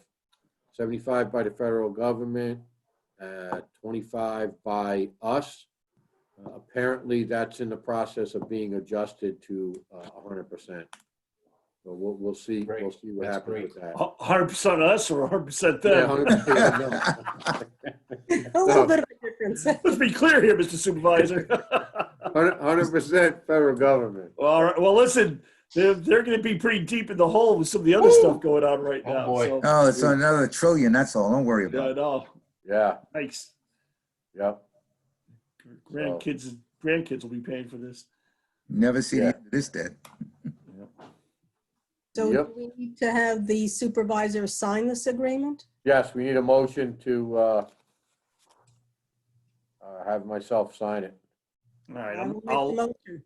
75 by the federal government, 25 by us. Apparently, that's in the process of being adjusted to 100%. So we'll see. Great. We'll see what That's happens great. with that. 100% us or 100% Yeah, them? 100%. A little bit of a difference. Let's be clear here, Mr. Supervisor. 100% federal government. Well, all right. Well, listen, they're going to be pretty deep in the hole with some of the other stuff going on right Oh, now. boy. So, Oh, it's another trillion, that's all. Don't worry yeah, I about it. know. Yeah. Thanks. Yep. Grandkids will be paying for this. Never see the Yeah. end of this debt. So Yep. do we need to have the supervisor sign this agreement? Yes, we need a motion to have myself sign it. All right. I will make the motion.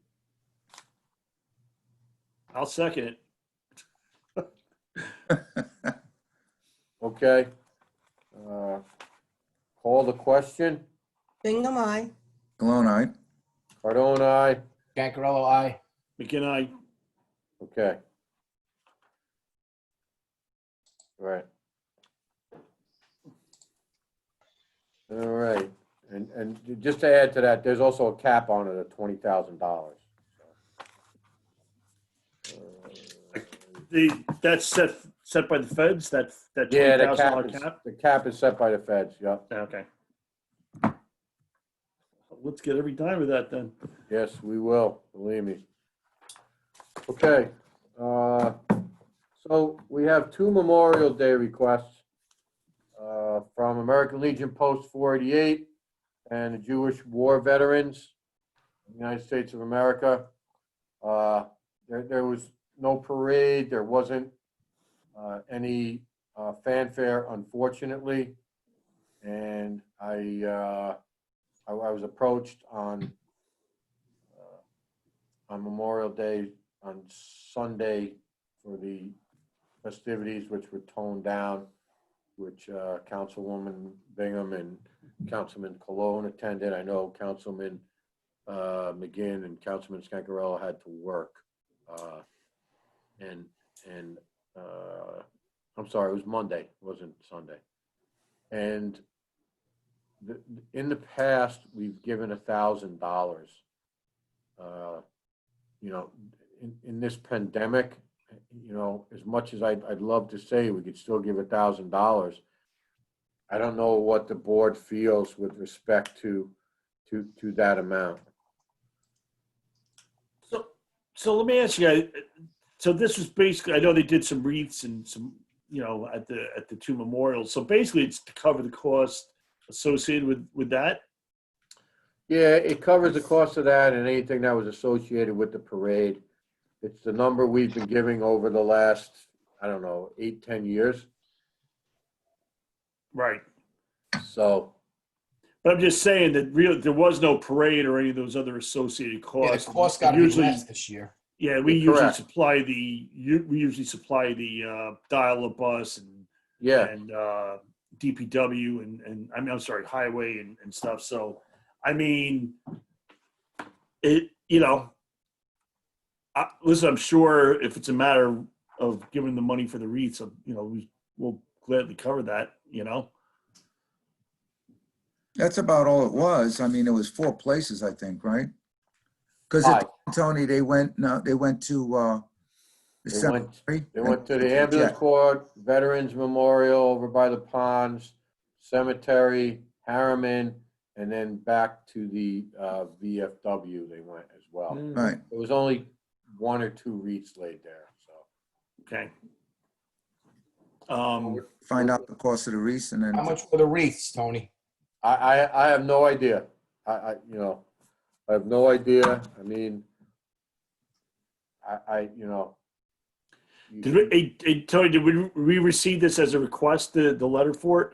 I'll second it. Okay. Call the question. Bingham, aye. Cologne, aye. Cardone, aye. Gancarello, aye. McKenna, Okay. Right. All right. And just to add to that, there's also a cap on it of $20,000. that's set by the feds. That Yeah, $20,000 cap. the cap is set by the feds. Yep. Okay. Let's get every dime of that then. Yes, we will. Believe me. Okay. So we have 2 Memorial Day requests from American Legion Post 488 and the Jewish War Veterans, United States of America. There was no parade. There wasn't any fanfare, unfortunately. And I was approached on Memorial Day on Sunday for the festivities, which were toned down, which Councilwoman Bingham and Councilman Cologne attended. I know Councilman McGinn and Councilman Scancarello had to work. I'm sorry, it was Monday, it wasn't Sunday. And in the past, we've given $1,000. In this pandemic, as much as I'd love to say we could still give $1,000, I don't know what the board feels with respect to that amount. So let me ask you, so this was basically, I know they did some wreaths and some, at the 2 memorials. So basically it's to cover the cost associated with that? Yeah, it covers the cost of that and anything that was associated with the parade. It's the number we've been giving over the last, 8-10 years. Right. So, But I'm just saying that there was no parade or any of those other associated Yeah, costs. the cost got to be less this year. Yeah, we You're usually correct. supply the dial-up bus and DPW and I'm sorry, highway and stuff. So, I mean, listen, I'm sure if it's a matter of giving the money for the wreaths, we'll gladly cover that, That's about all it was. I mean, it was 4 places, I think, right? Because Aye. Tony, they went, no, they went to, the They went, cemetery. they went to the ambulance corps, Veterans Memorial over by the ponds, cemetery, Harriman, and then back to the VFW they went as well. Right. There was only 1 or 2 wreaths laid there, so. Okay. Find out the cost of the wreaths and then. How much for the wreaths, Tony? I have no idea. I have no idea. I mean, Did we, hey, Tony, did we receive this as a request, the letter for it?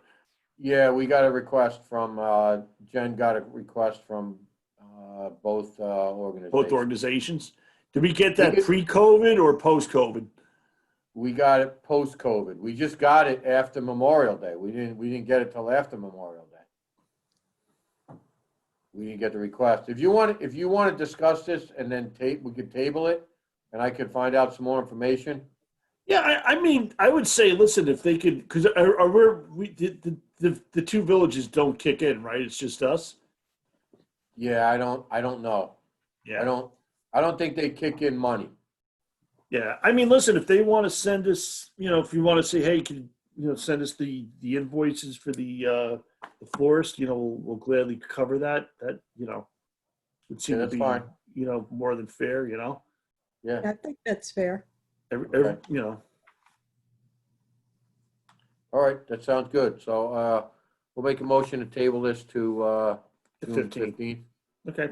Yeah, we got a request from, Jen got a request from both organizations. Both organizations? Did we get that We did- pre-COVID or post-COVID? We got it post-COVID. We just got it after Memorial Day. We didn't get it till after Memorial Day. We didn't get the request. If you want to discuss this and then we could table it, and I could find out some more information. Yeah, I mean, I would say, listen, if they could, because the 2 villages don't kick in, right? It's just us. Yeah, I don't know. Yeah. I don't think they kick in money. Yeah, I mean, listen, if they want to send us, if you want to say, hey, can send us the invoices for the florist, we'll gladly cover that. That would seem to that's be fine. more than fair. Yeah. I think that's fair. Okay. All right, that sounds good. So we'll make a motion to table this to June 15th. 15th. Okay,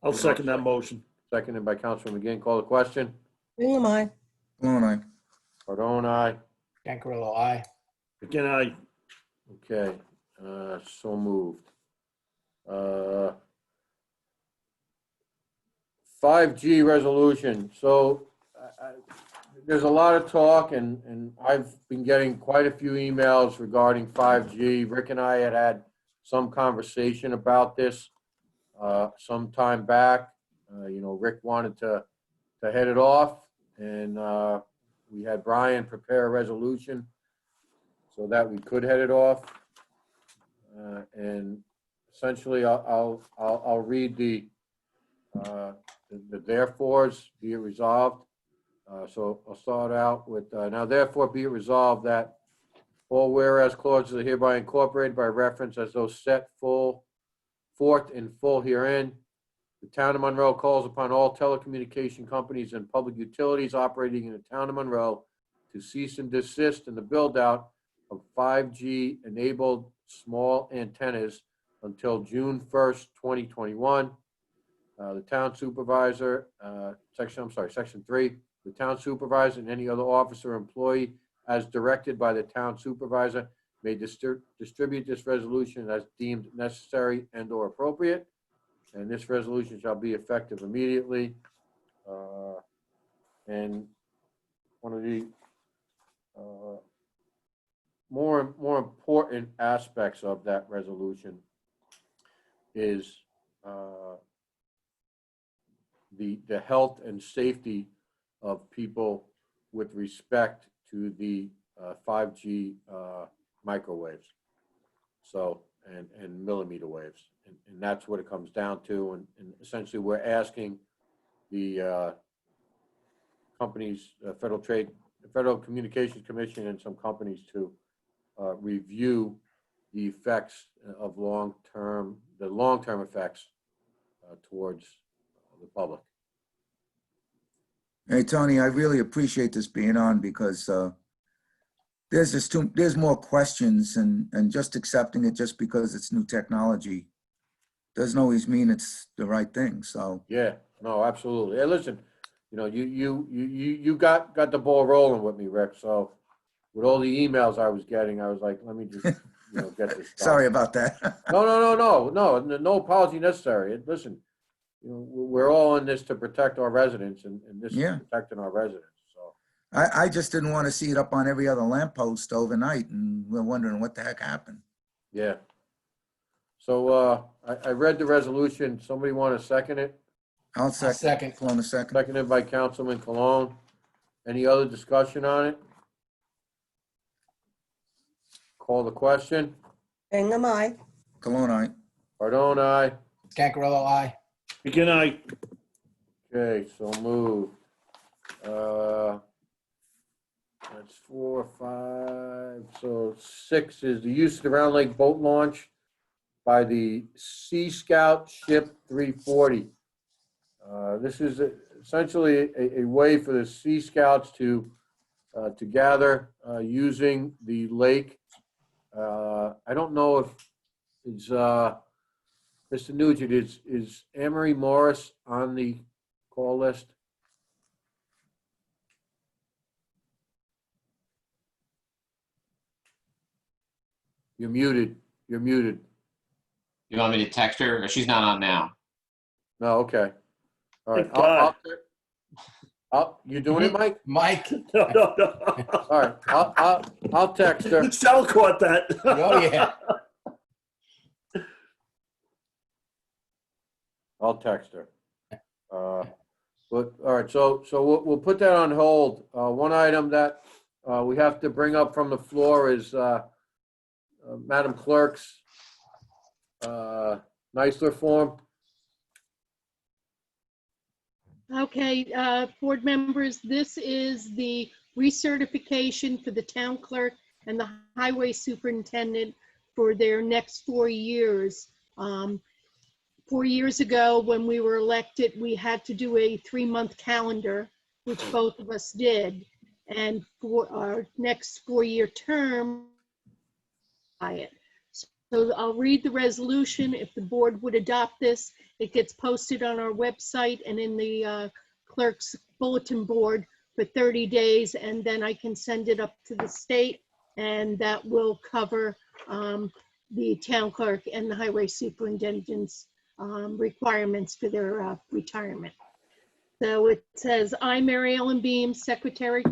I'll second that motion. Seconded by Councilman McGinn. Call the question. Bingham, aye. Malone, aye. Cardone, aye. Gancarello, aye. Again, I Okay, so moved. 5G resolution. So there's a lot of talk, and I've been getting quite a few emails regarding 5G. Rick and I had some conversation about this some time back. Rick wanted to head it off, and we had Brian prepare a resolution so that we could head it off. And essentially, I'll read the therefores. Be it resolved. So I'll start out with now. Therefore, be it resolved that all whereas clauses are hereby incorporated by reference as those set forth in full herein. The town of Monroe calls upon all telecommunication companies and public utilities operating in the town of Monroe to cease and desist in the build-out of 5G enabled small antennas until June 1st, 2021. The town supervisor, section 3, the town supervisor and any other officer or employee as directed by the town supervisor may distribute this resolution as deemed necessary and or appropriate. And this resolution shall be effective immediately. And one of the more important aspects of that resolution is the health and safety of people with respect to the 5G microwaves, so and millimeter waves, and that's what it comes down to. And essentially, we're asking the companies, Federal Communications Commission, and some companies to review the effects of long-term effects towards the public. Hey, Tony, I really appreciate this being on because there's more questions, and just accepting it just because it's new technology doesn't always mean it's the right thing. So Yeah, no, absolutely. Hey, listen, you got the ball rolling with me, Rick. So with all the emails I was getting, I was like, let me just get this done. sorry about that. No apology necessary. Listen, we're all in this to protect our residents, and this is protecting our residents. So I just didn't want to see it up on every other lamppost overnight, and we're wondering what the heck happened. yeah. So I read the resolution. Somebody want to second it? I'll second. Clone a second. Seconded by Councilman Cologne. Any other discussion on it? Call the question. Bingham, aye. Cologne, aye. Cardone, aye. Cancarello, aye. Good night. Okay, so moved. That's 4, 5, so 6 is the use of the Round Lake boat launch by the Sea Scout Ship 340. This is essentially a way for the Sea Scouts to gather using the lake. I don't know if it's Mr. Nugent, is Amory Morris on the call list? You're muted. You're muted. You want me to text her? Or she's not on now. No, okay. All right. Thank God. You doing it, Mike? Mike. No, no, no. All right. I'll text her. Sal caught that. Oh, yeah. I'll text her. But all right. So we'll put that on hold. One item that we have to bring up from the floor is Madam Clerk's Neisler form. Okay, board members, this is the recertification for the town clerk and the highway superintendent for their next 4 years. 4 years ago, when we were elected, we had to do a 3-month calendar, which both of us did. And for our next 4-year term, so I'll read the resolution. If the board would adopt this, it gets posted on our website and in the clerk's bulletin board for 30 days, and then I can send it up to the state, and that will cover the town clerk and the highway superintendent's requirements for their retirement. So it says, I, Mary Ellen Beam, Secretary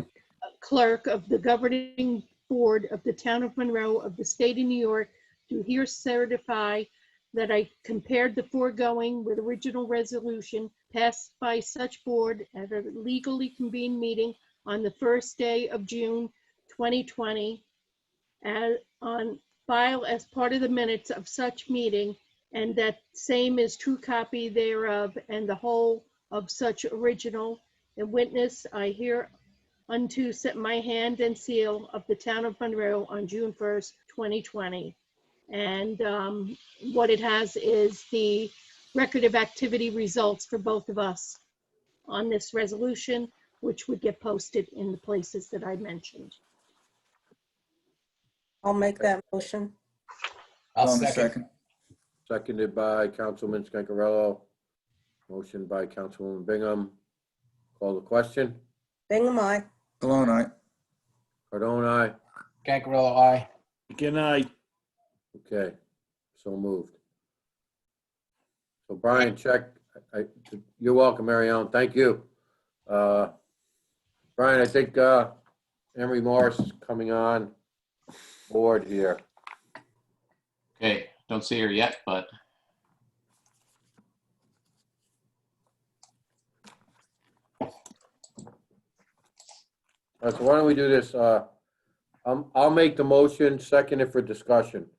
Clerk of the Governing Board of the Town of Monroe of the State of New York, do here certify that I compared the foregoing with original resolution passed by such board at a legally convened meeting on the first day of June 2020, and on file as part of the minutes of such meeting, and that same is true copy thereof, and the whole of such original. And witness, I hereunto set my hand and seal of the town of Monroe on June 1st, 2020. And what it has is the record of activity results for both of us on this resolution, which would get posted in the places that I mentioned. I'll make that motion. I'll Cologne, second. Seconded by Councilman Scancarello. Motion by Councilwoman Bingham. Call the question. Bingham, aye. Cologne, aye. Cardone, aye. Cancarello, aye. Good night. Okay, so moved. So Brian, check. You're welcome, Mary Ellen. Thank you. Brian, I think Emery Morris is coming on board here. Okay, don't see her yet, but All right, so why don't we do this? I'll make the motion, second it for discussion.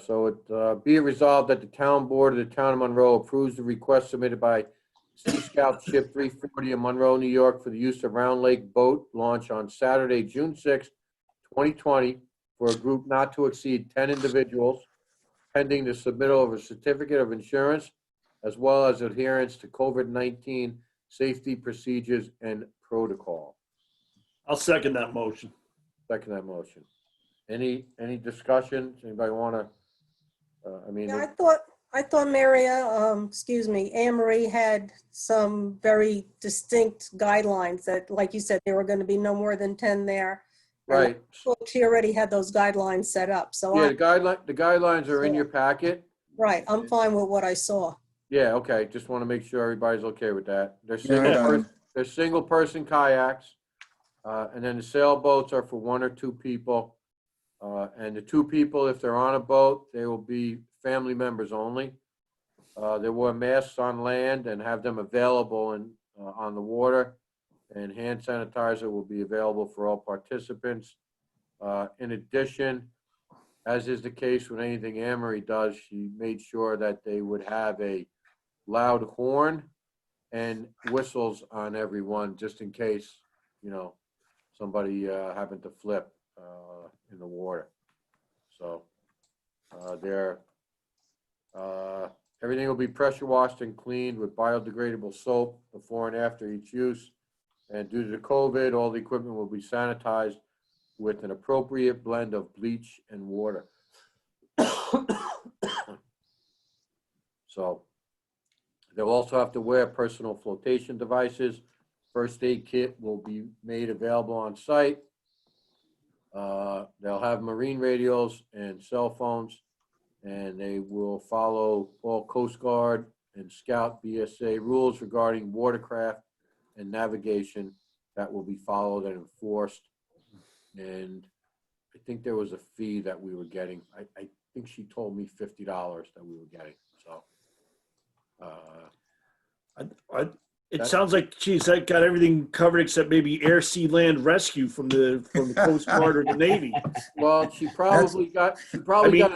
So it be it resolved that the town board of the town of Monroe approves the request submitted by Sea Scout Ship 340 in Monroe, New York for the use of Round Lake boat launch on Saturday, June 6, 2020 for a group not to exceed 10 individuals, pending the submittal of a certificate of insurance as well as adherence to COVID-19 safety procedures and protocol. I'll second that motion. Second that motion. Any discussion? Anybody want to, Yeah, I thought Anne-Marie had some very distinct guidelines that, like you said, there were going to be no more than 10 there. right. She already had those guidelines set up, so Yeah, the guidelines are in your packet. right, I'm fine with what I saw. Yeah, okay, just want to make sure everybody's okay with that. Yeah, They're single person kayaks, and then the sailboats are for 1 or 2 people. And the 2 people, if they're on a boat, they will be family members only. They wear masks on land and have them available on the water. And hand sanitizer will be available for all participants. In addition, as is the case with anything Anne Marie does, she made sure that they would have a loud horn and whistles on everyone, just in case, somebody happened to flip in the water. So everything will be pressure washed and cleaned with biodegradable soap before and after each use. And due to the COVID, all the equipment will be sanitized with an appropriate blend of bleach and water. So they'll also have to wear personal flotation devices. First aid kit will be made available on site. They'll have marine radios and cell phones, and they will follow all Coast Guard and Scout BSA rules regarding watercraft and navigation that will be followed and enforced. And I think there was a fee that we were getting. I think she told me $50 that we were getting. So It sounds like she's got everything covered except maybe air, sea, land rescue from the Coast Guard or the Navy. well, she probably got.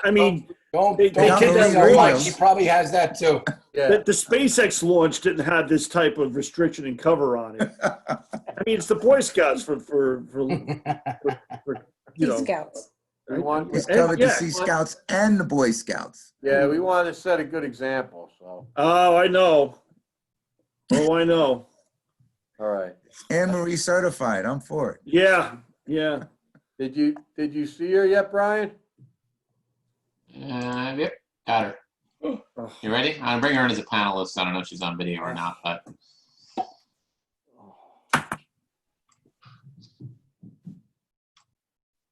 I mean, Don't They kid get that yourself, Mike. radio. She probably has that too. Yeah. the SpaceX launch didn't have this type of restriction and cover on it. I mean, it's the Boy Scouts for you know. Scouts. We want, He's And- covered yeah. the Sea Scouts and the Boy Scouts. yeah, we want to set a good example. So, Oh, I know. Oh, I know. all right. Anne Marie certified. I'm for it. Yeah, yeah. Did you see her yet, Brian? Yep, got her. You ready? I'm gonna bring her in as a panelist. I don't know if she's on video or not, but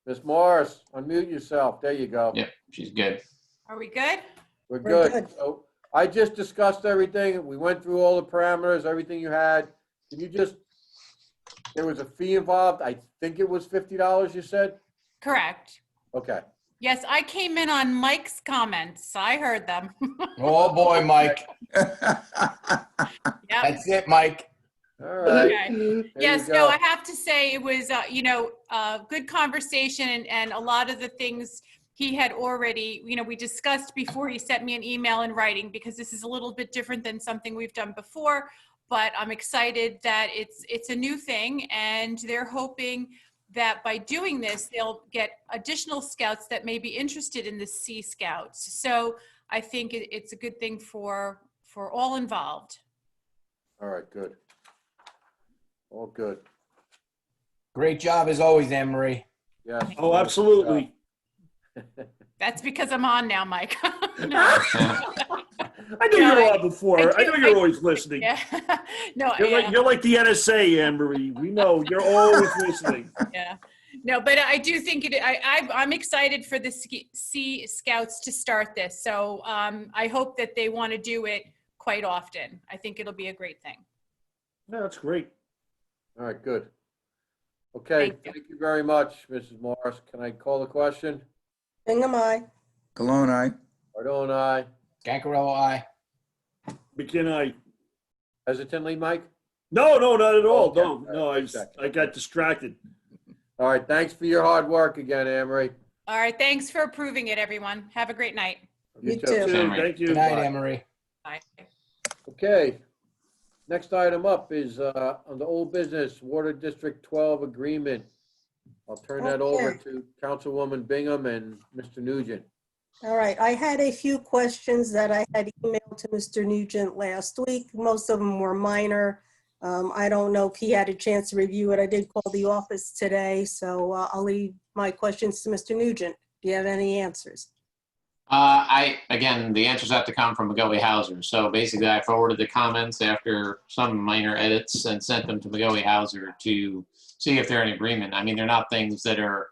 Miss Morris, unmute yourself. There you go. yep, she's good. Are we good? We're We're good. good. So I just discussed everything. We went through all the parameters, everything you had. Can you just, there was a fee involved. I think it was $50 you said? Correct. Okay. Yes, I came in on Mike's comments. I heard them. Oh, boy, Mike. Yep. That's it, Mike. All right. Okay. There Yes, you no, go. I have to say it was, good conversation and a lot of the things he had already, we discussed before he sent me an email in writing because this is a little bit different than something we've done before, but I'm excited that it's a new thing and they're hoping that by doing this, they'll get additional scouts that may be interested in the Sea Scouts. So I think it's a good thing for all involved. All right, good. All good. Great job as always, Anne Marie. Yes. Oh, absolutely. That's because I'm on now, Mike. No. I knew you No, were on before. I do- know you're always listening. Yeah. No, You're like the NSA, Anne Marie. We know you're always listening. yeah. No, but I do think I'm excited for the Sea Scouts to start this. So I hope that they want to do it quite often. I think it'll be a great thing. No, that's great. All right, good. Okay, Thank you. thank you very much, Mrs. Morris. Can I call the question? Bingham, I. Cologne, I. Ardone, aye. Gancarello, aye. McKinnon, Hesitantly, Mike? no, not at all. Okay. No, I got distracted. All right, thanks for your hard work again, Anne Marie. All right. Thanks for approving it, everyone. Have a great night. You too. Thank you. Good night, Anne Marie. Bye. Okay, next item up is on the old business, Water District 12 agreement. I'll turn that over Okay. to Councilwoman Bingham and Mr. Nugent. All right, I had a few questions that I had emailed to Mr. Nugent last week. Most of them were minor. I don't know if he had a chance to review it. I did call the office today, so I'll leave my questions to Mr. Nugent. Do you have any answers? Again, the answers have to come from McGoey Hauser. So basically, I forwarded the comments after some minor edits and sent them to McGoey Hauser to see if they're in agreement. I mean, they're not things that are,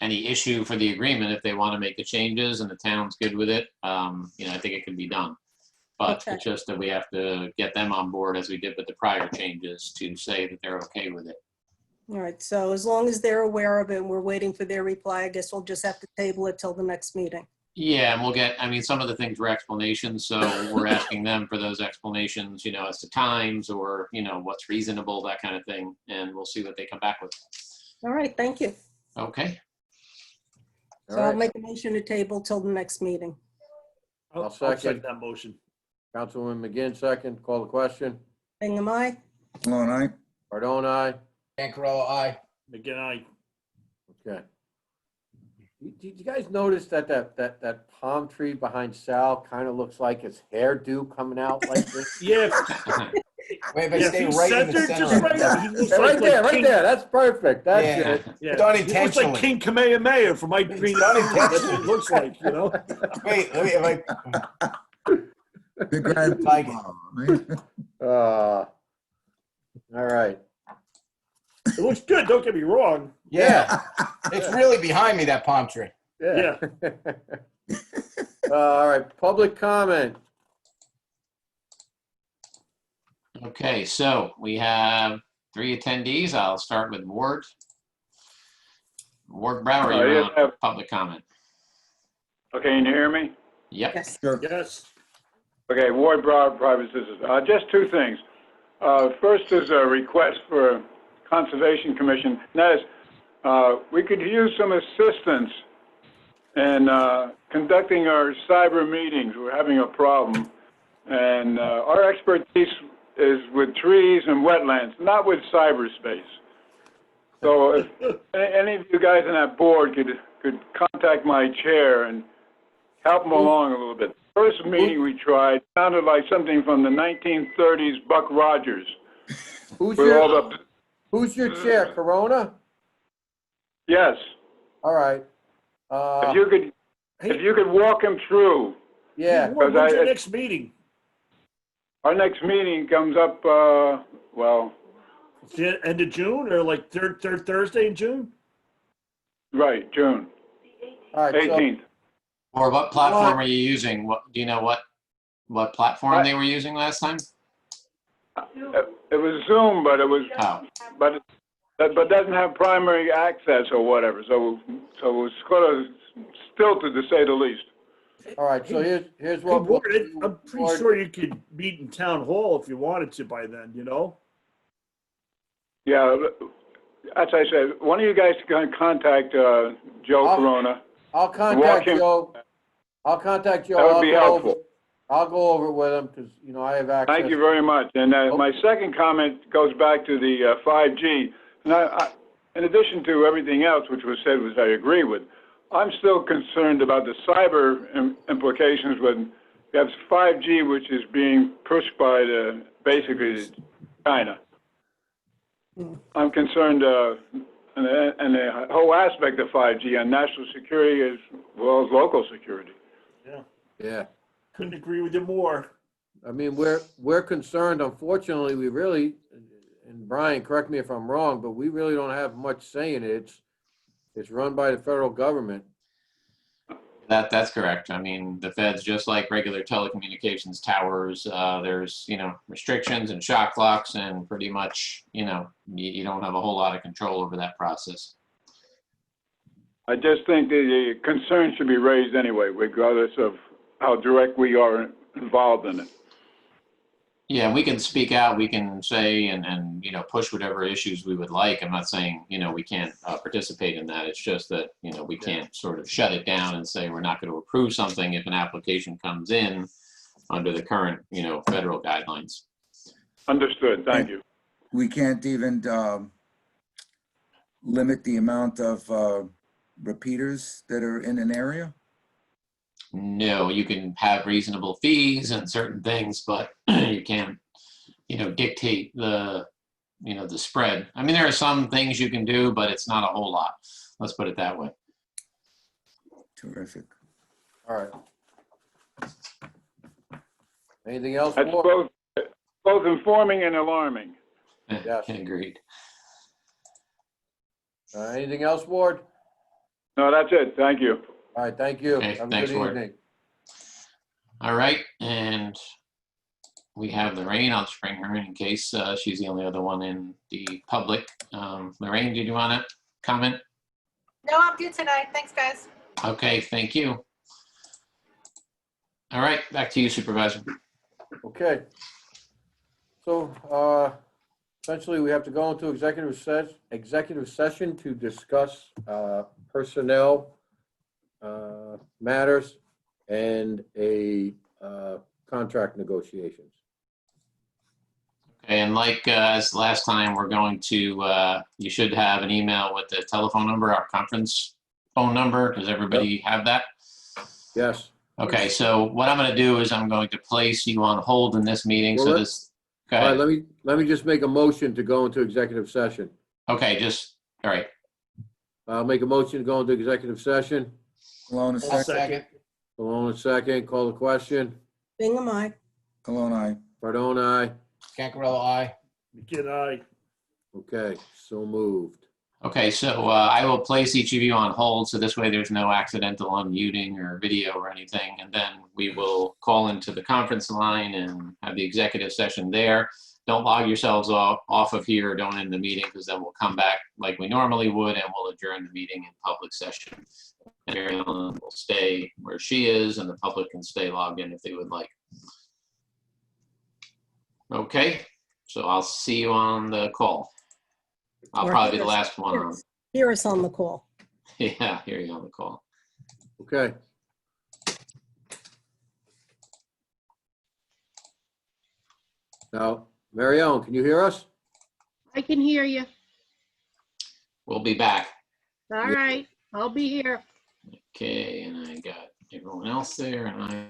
any issue for the agreement. If they want to make the changes and the town's good with it, I think it can be done. But Okay. it's just that we have to get them on board as we did with the prior changes to say that they're okay with it. All right, so as long as they're aware of it and we're waiting for their reply, I guess we'll just have to table it till the next meeting. Yeah, and we'll get, some of the things were explanations, so we're asking them for those explanations, as to times or, what's reasonable, that kind of thing, and we'll see what they come back with. All right, thank you. Okay. All So I'll right. make a motion to table till the next meeting. I'll second. that motion. Councilwoman McGinn, second. Call the question. Bingham, aye? All right. Cardone, aye. Pancarella, aye. Again, Okay. Did you guys notice that palm tree behind Sal kind of looks like his hairdo coming out like this? yeah. Wait, if I Yeah, stay if he's right in the centered, center just of right it. there. He looks Yeah, like, right there, right King, there. That's perfect. That's Yeah. it. Yeah, Done he looks intentionally. like King Kamehameha from My Green done Onion. That's what intentionally. it looks like, you know? Wait, let me, if I, The grand. Like- All right. It looks good, don't get me wrong. yeah, it's really behind me, that palm tree. Yeah. All right, public comment. Okay, so we have 3 attendees. I'll start with Ward. Ward Brower, you're yes, on I have- public comment. Okay, can you hear me? Yep. Yes. Sure. Yes. Okay, Ward Brower, Private Citizens. Just two things. First is a request for a Conservation Commission. And that is, we could use some assistance in conducting our cyber meetings. We're having a problem. And our expertise is with trees and wetlands, not with cyberspace. So if any of you guys on that board could contact my chair and help them along a little bit. First meeting we tried sounded like something from the 1930s Buck Rogers. Who's With all your, the, who's your chair, Corona? yes, All right. if you could walk him through. Yeah, When's your next meeting? Our next meeting comes up, well, It's the end of June or like third Thursday in June? right, June all right. So 18th. Or what platform are you using? What do you know what platform they were using last time? It was Zoom, but it was, Oh, but doesn't have primary access or whatever. So it was kind of stilted to say the least. all right, so here's Hey, what we'll Ward, do. I'm pretty Ward. sure you could meet in town hall if you wanted to by then, you know? Yeah, as I said, one of you guys can contact Joe I'll- Corona. I'll contact him. Joe. I'll contact Joe. That would I'll be go helpful. over- I'll go over it with him because, you know, I have access. Thank you very much. And my second comment goes back to the 5G. And I, in addition to everything else which was said, which I agree with, I'm still concerned about the cyber implications when you have 5G, which is being pushed by basically China. I'm concerned, and the whole aspect of 5G on national security as well as local security. Yeah. Couldn't agree with you more. I mean, we're concerned, unfortunately, we really, and Brian, correct me if I'm wrong, but we really don't have much say in it. It's run by the federal government. that's correct. I mean, the feds, just like regular telecommunications towers, there's, restrictions and shock locks, and pretty much, you don't have a whole lot of control over that process. I just think the concern should be raised anyway, regardless of how direct we are involved in it. Yeah, we can speak out, we can say and push whatever issues we would like. I'm not saying, we can't participate in that. It's just that, we can't sort of shut it down and say we're not going to approve something if an application comes in under the current, federal guidelines. Understood. Thank you. We can't even limit the amount of repeaters that are in an area? No, you can have reasonable fees and certain things, but you can't, dictate the spread. I mean, there are some things you can do, but it's not a whole lot. Let's put it that way. Terrific. All right. Anything else? That's Ward? both informing and alarming. Yes. Agreed. Anything else, Ward? No, that's it. Thank you. All right, thank you. Okay, Have a thanks, good Ward. evening. All right, and we have Lorraine. I'll just bring her in case she's the only other one in the public. Lorraine, did you want to comment? No, I'm good tonight. Thanks, guys. Okay, thank you. All right, back to you, Supervisor. Okay. So essentially, we have to go into executive session to discuss personnel matters and a contract negotiations. Okay, and like as last time, we're going to, you should have an email with the telephone number, our conference phone number. Does everybody have that? Yes. Okay, so what I'm going to do is I'm going to place you on hold in this meeting. Well, So let- this, All right, okay, let me just make a motion to go into executive session. okay, just, all right. I'll make a motion to go into executive session. Cologne, I'll second. second. Malone, second. Call the question. Bingham, aye. Cologne, aye. Pardon, aye. Cancarella, aye. Good night. Okay, so moved. Okay, so I will place each of you on hold, so this way there's no accidental unmuting or video or anything, and then we will call into the conference line and have the executive session there. Don't log yourselves off of here, don't end the meeting, because then we'll come back like we normally would, and we'll adjourn the meeting in public session. And Mary Ellen will stay where she is, and the public can stay logged in if they would like. Okay, so I'll see you on the call. I'll Or probably be the hear us- last one on. Hear us on the call. Yeah, here you on the call. Okay. Now, Mary Ellen, can you hear us? I can hear you. We'll be back. All right, I'll be here. Okay, and I got everyone else there, and I.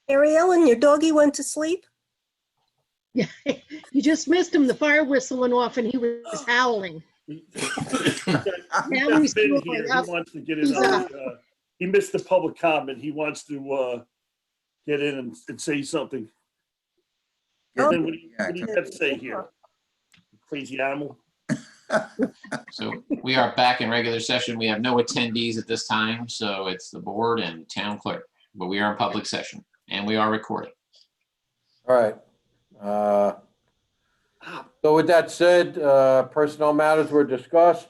Mary Ellen, your doggy went to sleep? Yeah, you just missed him. The fire whistle went off and he was howling. Now he's been snoring. here. He wants to get in He's on, up. he missed the public comment. He wants to get in and say something. Get- Then what do you have to say here? Crazy animal. So we are back in regular session. We have no attendees at this time, so it's the board and town clerk. But we are in public session and we are recording. All right. So with that said, personnel matters were discussed.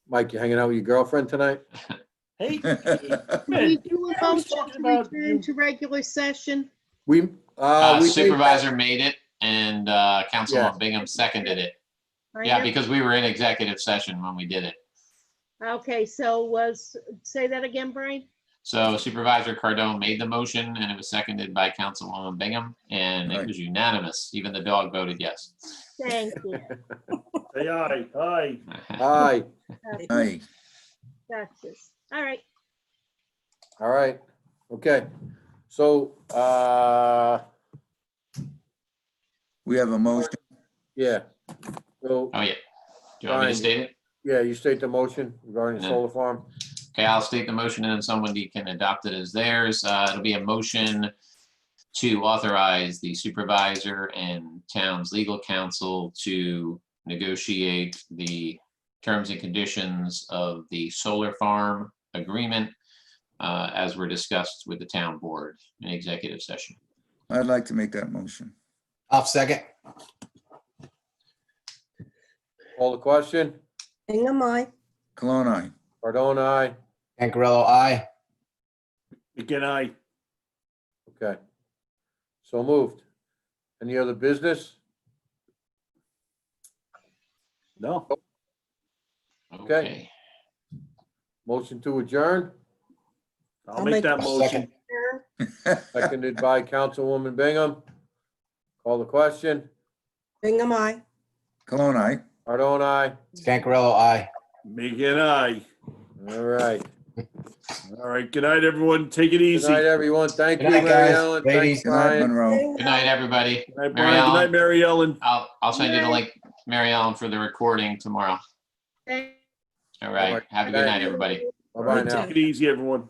Mike, you hanging out with your girlfriend tonight? Hey, Can we do a I was motion talking to about return you. to regular session? We made- Supervisor made it and Councilman Bingham seconded it. Yeah, because we were in executive session when we did it. Okay, so say that again, Brian? So Supervisor Cardone made the motion and it was seconded by Councilwoman Bingham and it Right. was unanimous. Even the dog voted yes. Thank you. Say aye, aye. Aye. Aye. That's this. All right. All right. Okay. So, We have a motion. yeah. So, Oh, yeah. Do you want me Brian, to state it? yeah, you state the motion regarding the Yeah. solar farm. Okay, I'll state the motion and then somebody can adopt it as theirs. It'll be a motion to authorize the supervisor and town's legal counsel to negotiate the terms and conditions of the solar farm agreement as were discussed with the town board in executive session. I'd like to make that motion. I'll second. Call the question. Bingham, aye. Cologne, aye. Cardone, aye. Ancarello, aye. Again, aye. Okay. So moved. Any other business? No. Okay. Motion to adjourn, I'll make that motion. seconded by Councilwoman Bingham. Call the question. Bingham, aye. Cologne, aye. Cardone, aye. Ancarello, aye. Again, aye. All right. All right. Good night, everyone. Take it Good easy. night, everyone. Thank Good you, night, Mary guys. Ellen. Ladies. Thanks, Good night, Brian. Monroe. Good night, everybody. Good night, Mary Brian. Good night, Ellen, Mary Ellen. I'll send you the Good night. link, Mary Ellen, for the recording tomorrow. Thank All right. right. Have a Good good night. night, everybody. Bye-bye now. Take it easy, everyone.